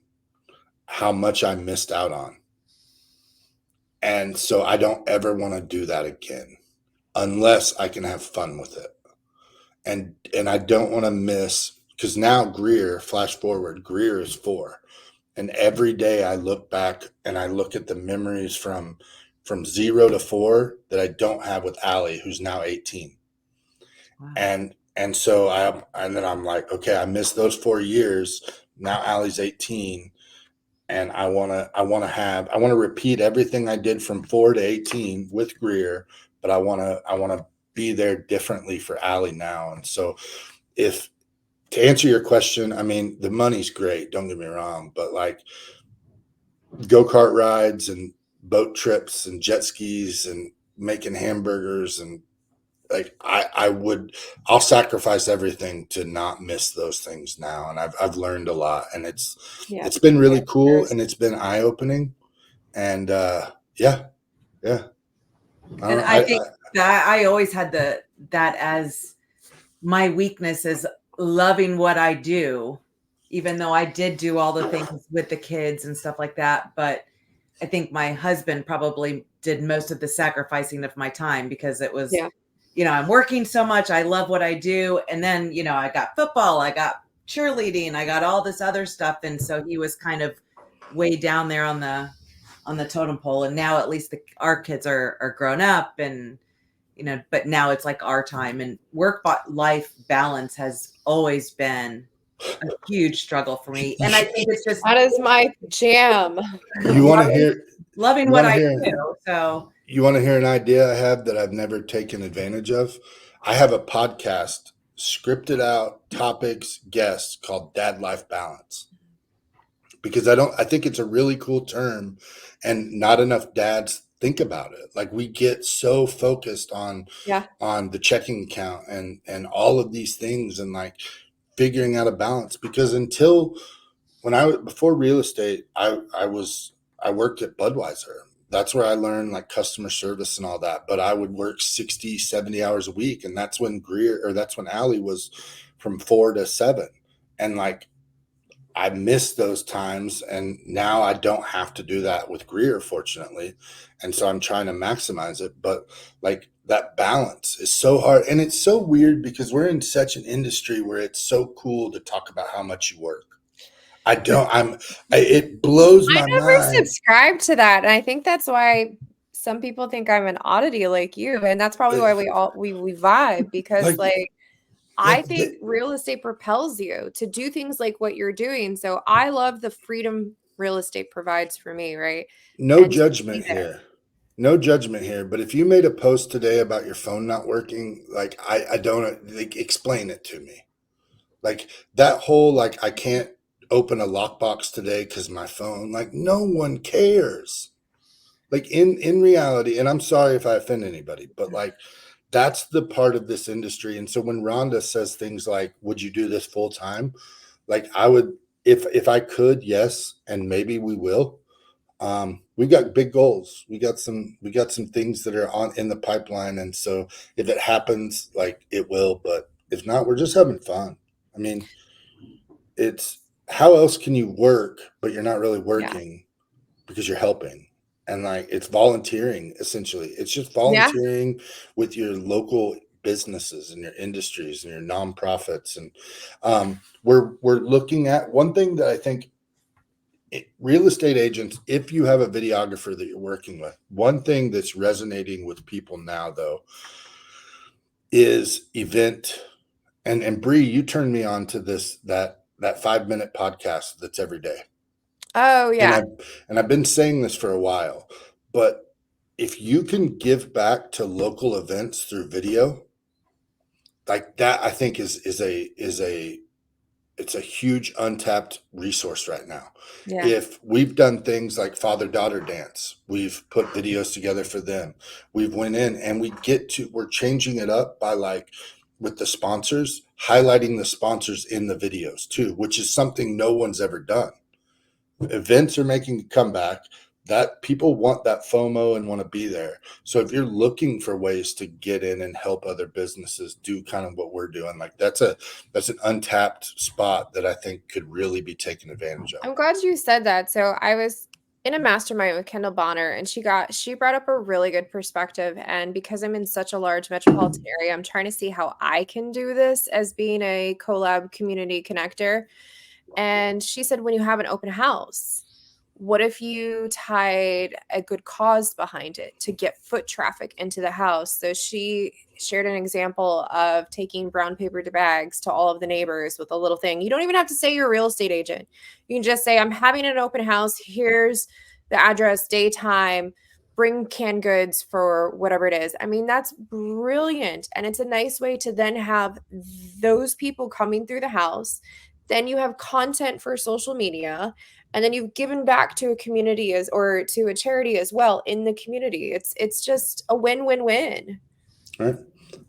how much I missed out on. And so I don't ever want to do that again unless I can have fun with it. And I don't want to miss, because now Greer, flash forward, Greer is 4. And every day I look back and I look at the memories from 0 to 4 that I don't have with Allie, who's now 18. wow. And so and then I'm like, okay, I missed those 4 years. Now Allie's 18, and I want to repeat everything I did from 4 to 18 with Greer, but I want to be there differently for Allie now. And so if to answer your question, I mean, the money's great, don't get me wrong, but like go-kart rides and boat trips and jet skis and making hamburgers and like I'll sacrifice everything to not miss those things now. And I've learned a lot, and Yeah. it's been really cool, and it's been eye-opening. And yeah, yeah. I And don't I think that I always had that as my weakness is loving what I do, even though I did do all the things with the kids and stuff like that. But I think my husband probably did most of the sacrificing of my time because it was, Yeah. I'm working so much. I love what I do. And then, I got football, I got cheerleading, I got all this other stuff. And so he was kind of way down there on the totem pole. And now at least our kids are grown up and, but now it's like our time, and work life balance has always been a huge struggle for me. And I think it's just That is my jam. you want to hear loving you what want to I hear do. So you want to hear an idea I have that I've never taken advantage of? I have a podcast, scripted out topics, guests called Dad Life Balance. Because I think it's a really cool term, and not enough dads think about it. Like we get so focused Yeah. on the checking account and all of these things, and like figuring out a balance. Because until before real estate, I worked at Budweiser. That's where I learned like customer service and all that. But I would work 60, 70 hours a week. And that's when that's when Allie was from 4 to 7. And like I missed those times, and now I don't have to do that with Greer, fortunately. And so I'm trying to maximize it. But like that balance is so hard. And it's so weird because we're in such an industry where it's so cool to talk about how much you work. I don't. It blows I my never mind. subscribed to that, and I think that's why some people think I'm an oddity like you, and that's probably why we vibe because Like, like I like think real estate propels you to do things like what you're doing. So I love the freedom real estate provides for me, right? no And to be judgment there. here. No judgment here. But if you made a post today about your phone not working, like I don't like explain it to me. Like that whole like I can't open a lockbox today because my phone. Like no one cares. Like in reality, and I'm sorry if I offend anybody, but like that's the part of this industry. And so when Rhonda says things like, "Would you do this full time?" Like I would, if I could, yes, and maybe we will. We've got big goals. We got some things that are on in the pipeline, and so if it happens, like it will. But if not, we're just having fun. I mean, it's how else can you work, but you're not really Yeah. working because you're helping, and like it's volunteering essentially. It's just Yeah. volunteering with your local businesses and your industries and your nonprofits, and we're looking at one thing that I think real estate agents, if you have a videographer that you're working with, one thing that's resonating with people now though is event. And Bree, you turned me on to that 5 minute podcast that's every day. Oh And yeah. I've been saying this for a while, but if you can give back to local events through video, like that, I think is a it's a huge untapped resource right now. Yeah. If we've done things like father daughter dance, we've put videos together for them. We've went in and we're changing it up by like with the sponsors, highlighting the sponsors in the videos too, which is something no one's ever done. Events are making a comeback, that people want that FOMO and want to be there. So if you're looking for ways to get in and help other businesses do kind of what we're doing, like that's an untapped spot that I think could really be taken advantage of. I'm glad you said that. So I was in a mastermind with Kendall Bonner and she brought up a really good perspective. And because I'm in such a large metropolitan area, I'm trying to see how I can do this as being a collab community connector. And she said, when you have an open house, what if you tied a good cause behind it to get foot traffic into the house? So she shared an example of taking brown paper bags to all of the neighbors with a little thing. You don't even have to say you're a real estate agent. You can just say, I'm having an open house. Here's the address, daytime, bring canned goods for whatever it is. I mean, that's brilliant. And it's a nice way to then have those people coming through the house. Then you have content for social media, and then you've given back to a community as or to a charity as well in the community. It's just a win-win-win. Right.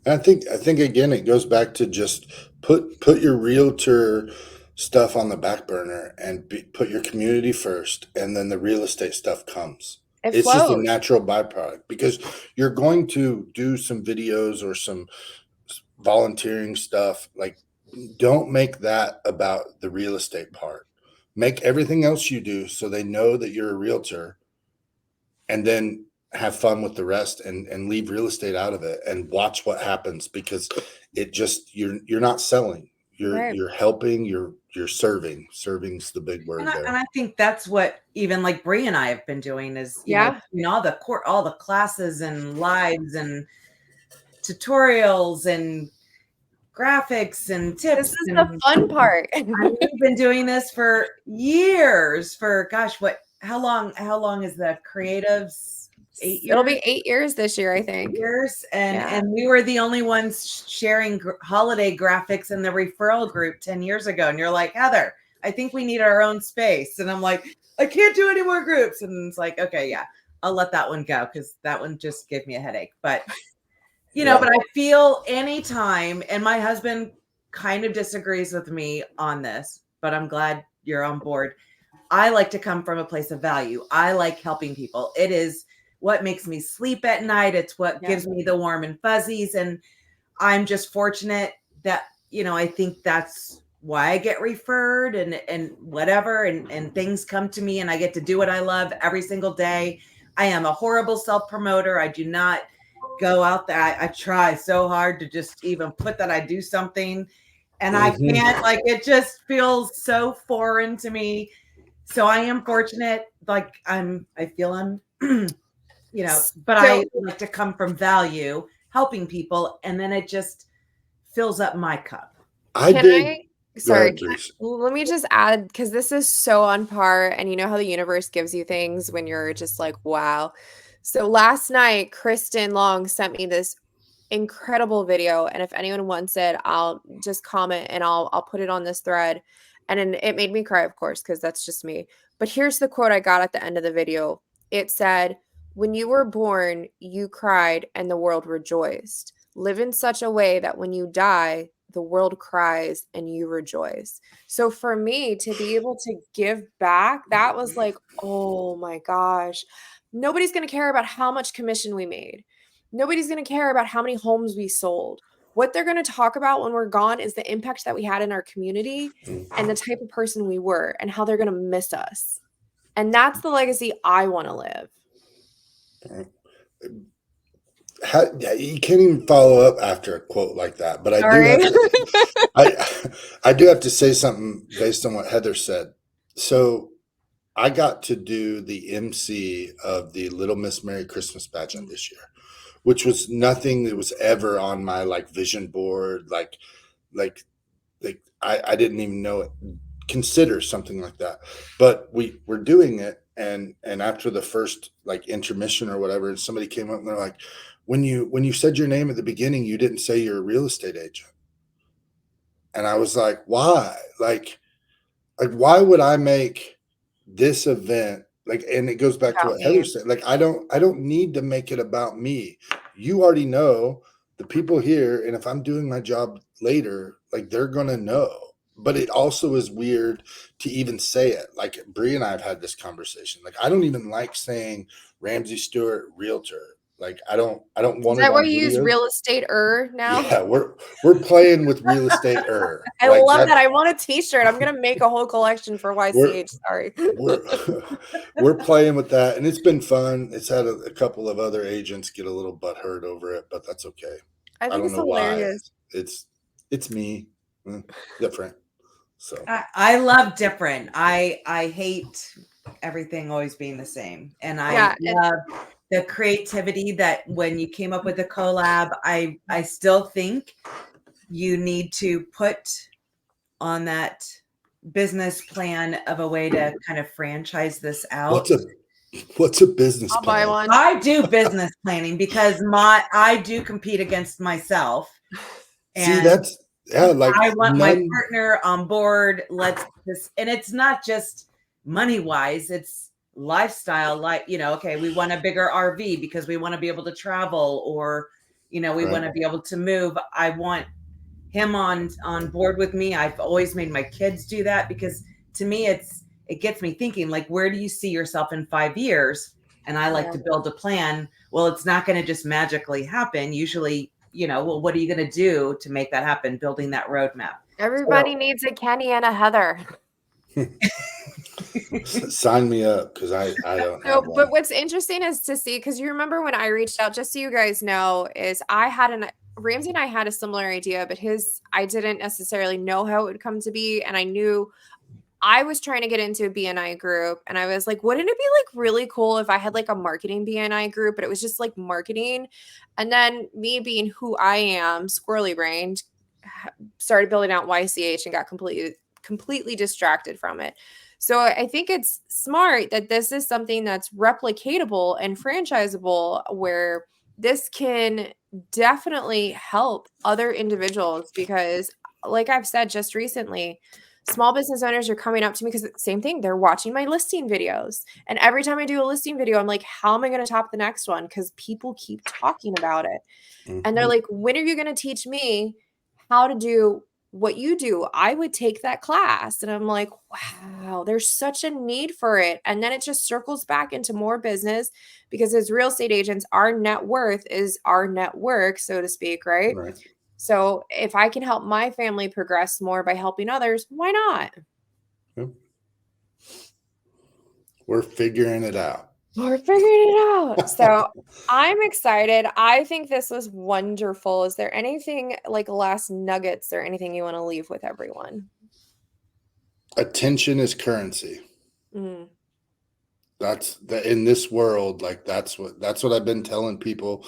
I think again it goes back to just put your realtor stuff on the back burner and put your community first, and then the real estate stuff comes. It It's just a flows. natural byproduct because you're going to do some videos or some volunteering stuff. Like don't make that about the real estate part. Make everything else you do so they know that you're a realtor, and then have fun with the rest and leave real estate out of it and watch what happens because it just you're not selling. Right. You're helping, you're serving. Serving's the big word And there. I think that's what even like Bree and I have been doing is, Yeah. all the classes and lives and tutorials and graphics and This tips. is the And fun part. I mean, we've been doing this for years for gosh, how long is the creatives? 8 It'll years? be 8 years this year, I think. Years. Yeah. And we were the only ones sharing holiday graphics in the referral group 10 years ago. And you're like, Heather, I think we need our own space. And I'm like, I can't do any more groups. And it's like, okay, yeah, I'll let that one go because that one just gave me a headache. But Yeah. but I feel anytime, and my husband kind of disagrees with me on this, but I'm glad you're on board. I like to come from a place of value. I like helping people. It is what makes me sleep at night. It's what Yeah. gives me the warm and fuzzies. And I'm just fortunate that, I think that's why I get referred and whatever. And things come to me and I get to do what I love every single day. I am a horrible self-promoter. I do not go out there. I try so hard to just even put that I do something. And I can't, like, it just feels so foreign to me. So I am fortunate. Like I feel I'm, you know, but I like to come from value, helping people. And then it just fills up my cup. Sorry, let me just add, because this is so on par, and you know how the universe gives you things when you're just like, wow. So last night, Kristen Long sent me this incredible video, and if anyone wants it, I'll just comment and I'll put it on this thread. And then it made me cry, of course, because that's just me. But here's the quote I got at the end of the video. It said, "When you were born, you cried and the world rejoiced. Live in such a way that when you die, the world cries and you rejoice." So for me to be able to give back, that was like, oh my gosh. Nobody's going to care about how much commission we made. Nobody's going to care about how many homes we sold. What they're going to talk about when we're gone is the impact that we had in our community and the type of person we were and how they're going to miss us. And that's the legacy I want to live. You can't even follow up after a quote like that, but I do have to say something based on what Heather said. So I got to do the MC of the Little Miss Merry Christmas pageant this year, which was nothing that was ever on my like vision board. Like I didn't even know it, consider something like that, but we were doing it. And after the first like intermission or whatever, somebody came up and they're like, when you said your name at the beginning, you didn't say you're a real estate agent. And I was like, why? Like why would I make this event like, and it goes back to what Heather said, like I don't need to make it about me. You already know the people here, and if I'm doing my job later, like they're gonna know. But it also is weird to even say it. Like Bree and I have had this conversation. Like I don't even like saying Ramsey Stewart Realtor. Like I don't want it. Is that where you use real estate now? Yeah, we're playing with real estate I like love that. I want a t-shirt. I'm gonna make a whole collection for YCH. Sorry. We're playing with that, and it's been fun. It's had a couple of other agents get a little butthurt over it, but that's okay. I think it's hilarious. Why. It's me. Different. So I love different. I hate everything always being the same. And I love the creativity that when you came up with the collab, I still think you need to put on that business plan of a way to kind of franchise this out. What's a business I'll plan? buy one. I do business planning because I do compete against myself. And see, like I want my partner on board. Let's just, and it's not just money wise, it's lifestyle. Like, okay, we want a bigger RV because we want to be able to travel, or, we want to be able to move. I want him on board with me. I've always made my kids do that because to me, it gets me thinking, like, where do you see yourself in 5 years? And I like to build a plan. Well, it's not going to just magically happen. Usually, well, what are you going to do to make that happen? Building that roadmap. Everybody needs a Kenny and a Heather. Sign me up, because I don't have one. But what's interesting is to see, because you remember when I reached out, just so you guys know, is Ramsey and I had a similar idea, but I didn't necessarily know how it would come to be. And I knew I was trying to get into a BNI group, and I was like, wouldn't it be like really cool if I had like a marketing BNI group, but it was just like marketing. And then me being who I am, squirrely brained, started building out YCH and got completely distracted from it. So I think it's smart that this is something that's replicatable and franchisable, where this can definitely help other individuals, because like I've said just recently, small business owners are coming up to me because same thing, they're watching my listing videos. And every time I do a listing video, I'm like, how am I going to top the next one? Because people keep talking about it. Mm-hmm. And they're like, when are you going to teach me how to do what you do? I would take that class. And I'm like, wow, there's such a need for it. And then it just circles back into more business, because as real estate agents, our net worth is our network, so to speak, right? So if I can help my family progress more by helping others, why not? We're figuring it out. We're figuring it out. So I'm excited. I think this was wonderful. Is there anything like last nuggets or anything you want to leave with everyone? Attention is currency. Mm, That's the in this world, like that's what I've been telling people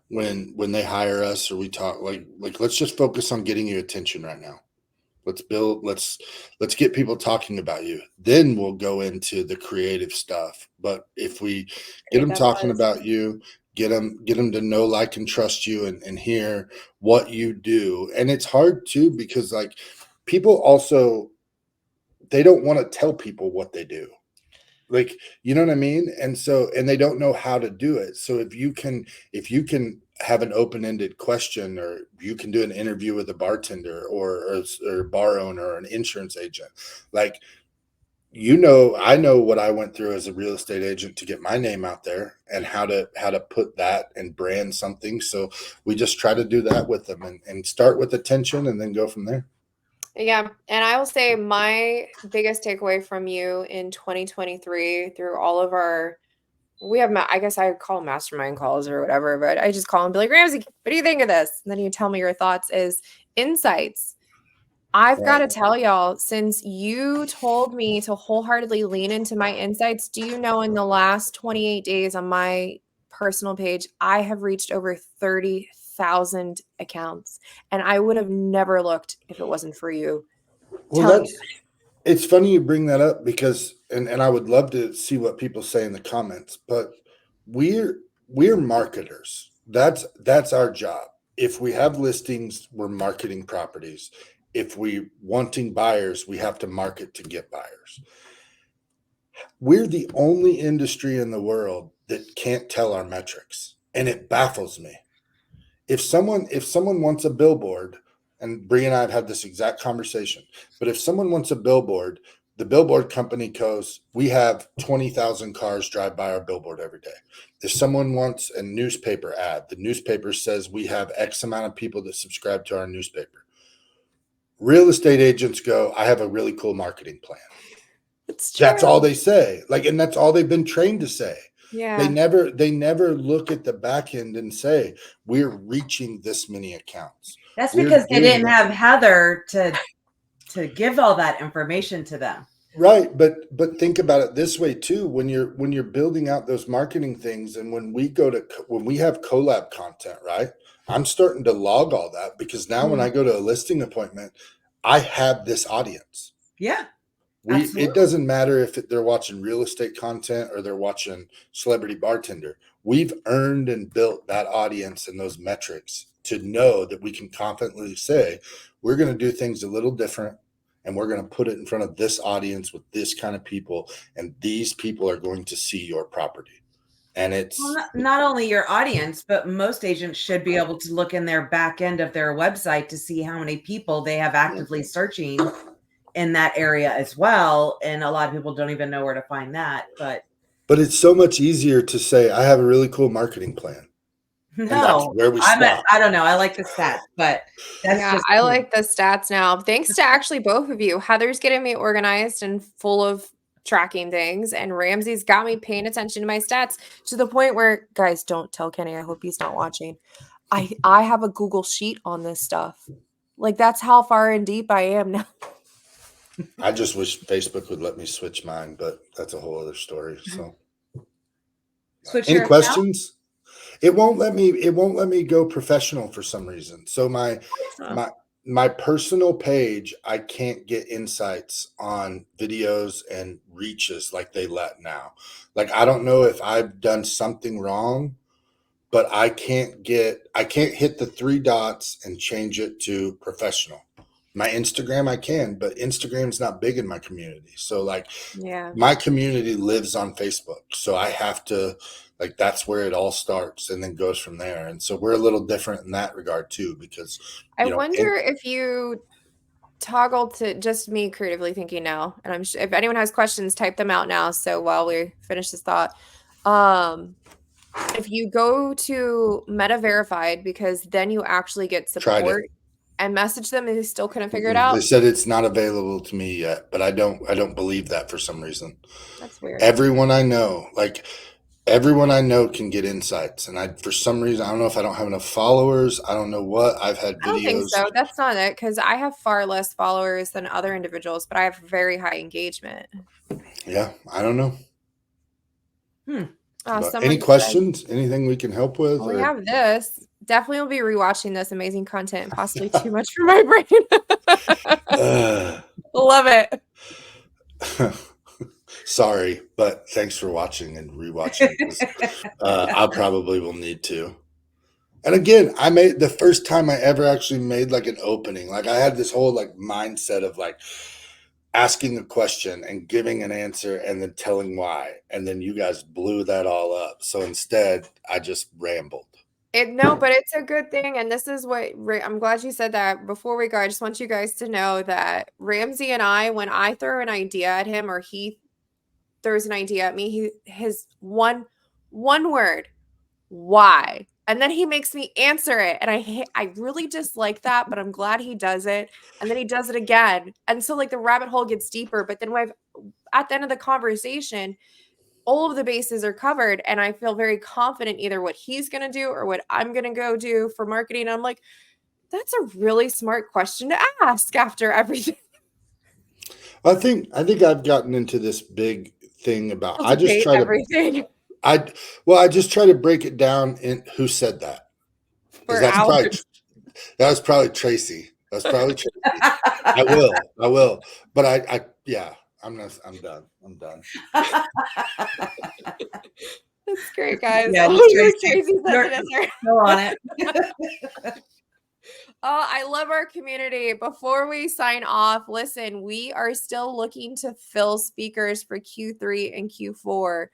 when they hire us or we talk like let's just focus on getting your attention right now. Let's get people talking about you. Then we'll go into the creative stuff. But if we get create them that talking buzz. about you, get them to know, like, and trust you and hear what you do. And it's hard too because like people also they don't want to tell people what they do, like, you know what I mean? And so and they don't know how to do it. So if you can have an open-ended question, or you can do an interview with a bartender or bar owner or an insurance agent, like, I know what I went through as a real estate agent to get my name out there and how to put that and brand something. So we just try to do that with them and start with attention and then go from there. Yeah, and I will say my biggest takeaway from you in 2023 through all of our we have I guess I call them mastermind calls or whatever, but I just call them be like, Ramsey, what do you think of this? And then you tell me your thoughts is insights. I've got Right. to tell y'all, since you told me to wholeheartedly lean into my insights, do you know in the last 28 days on my personal page, I have reached over 30,000 accounts. And I would have never looked if it wasn't for you Well, telling me. it's funny you bring that up because and I would love to see what people say in the comments, but we're we're marketers. That's our job. If we have listings, we're marketing properties. If we wanting buyers, we have to market to get buyers. We're the only industry in the world that can't tell our metrics, and it baffles me. If someone wants a billboard, and Bree and I have had this exact conversation, but if someone wants a billboard, the billboard company goes, we have 20,000 cars drive by our billboard every day. If someone wants a newspaper ad, the newspaper says we have X amount of people that subscribe to our newspaper. Real estate agents go, I have a really cool marketing plan. It's That's all true. they say. Like, and that's all they've been trained to say. They Yeah. never look at the back end and say, we're reaching this many accounts. That's We're because they doing didn't this. have Heather to give all that information to them. Right. But think about it this way too. When you're building out those marketing things, and when we have collab content, right? I'm starting to log all that because now when Mm. I go to a listing appointment, I have this audience. Yeah, It absolutely. doesn't matter if they're watching real estate content or they're watching Celebrity Bartender. We've earned and built that audience and those metrics to know that we can confidently say we're going to do things a little different, and we're going to put it in front of this audience with this kind of people, and these people are going to see your property. And Well, it's not only your audience, but most agents should be able to look in their back end of their website to see how many people they have actively searching in that area as well. And a lot of people don't even know where to find that. But but it's so much easier to say I have a really cool marketing plan, and that's no, where we stop. I don't know. I like the stats, but that's Yeah, just I me. like the stats now. Thanks to actually both of you. Heather's getting me organized and full of tracking things, and Ramsey's got me paying attention to my stats to the point where, guys, don't tell Kenny. I hope he's not watching. I have a Google sheet on this stuff. Like that's how far in deep I am now. I just wish Facebook would let me switch mine, but that's a whole other story. So, Switch any your account. questions? It won't let me go professional for some reason. So Awesome. my my personal page, I can't get insights on videos and reaches like they let now. Like, I don't know if I've done something wrong, but I can't hit the three dots and change it to professional. My Instagram I can, but Instagram's not big in my community. So like Yeah. my community lives on Facebook. So I have to, like, that's where it all starts and then goes from there. And so we're a little different in that regard too, because I and wonder if you toggle to just me creatively thinking now, and I'm sure if anyone has questions, type them out now. So while we finish this thought, um, if you go to Meta Verified, because then you actually get tried it. support and message them, and they still couldn't figure it They out. said it's not available to me yet, but I don't believe that for some reason. That's weird. Everyone I know, like everyone I know can get insights. And for some reason, I don't know if I don't have enough followers. I don't know what. I've had I don't think videos. so. That's not it, because I have far less followers than other individuals, but I have very high engagement. Yeah, I don't know. But any Someone said, questions? Anything we can help with? well, we have this. Definitely will be rewatching this amazing content, possibly too much for my brain. Love it. Sorry, but thanks for watching and rewatching. I probably will need to. And again, I made the first time I ever actually made like an opening. Like I had this whole like mindset of like asking a question and giving an answer and then telling why. And then you guys blew that all up. So instead, I just rambled. No, but it's a good thing. And this is what I'm glad you said that. Before we go, I just want you guys to know that Ramsey and I, when I throw an idea at him or he throws an idea at me, his one word, why? And then he makes me answer it. And I really dislike that, but I'm glad he does it. And then he does it again. And so like the rabbit hole gets deeper. But then at the end of the conversation, all of the bases are covered. And I feel very confident either what he's going to do or what I'm going to go do for marketing. And I'm like, that's a really smart question to ask after everything. I think I've gotten into this big thing about I just Debate try to everything I just try to break it down in who said that. for That's probably hours. that was probably Tracy. That's probably Tracy. I will. But I yeah, I'm done. I'm done. That's great, guys. Yeah, Tracy's go on it. Oh, I love our community. Before we sign off, listen, we are still looking to fill speakers for Q3 and Q4.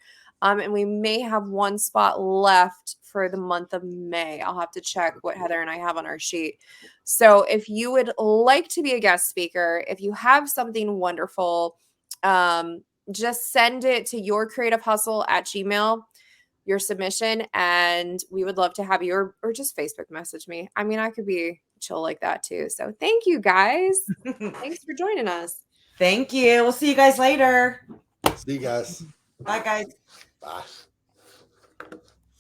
And we may have one spot left for the month of May. I'll have to check what Heather and I have on our sheet. So if you would like to be a guest speaker, if you have something wonderful, just send it to yourcreativehustle@gmail.com, your submission, and we would love to have you, or just Facebook message me. I mean, I could be chill like that too. So thank you guys. Thanks for joining us. Thank you. We'll see you guys later. See you guys. Bye, guys. Bye.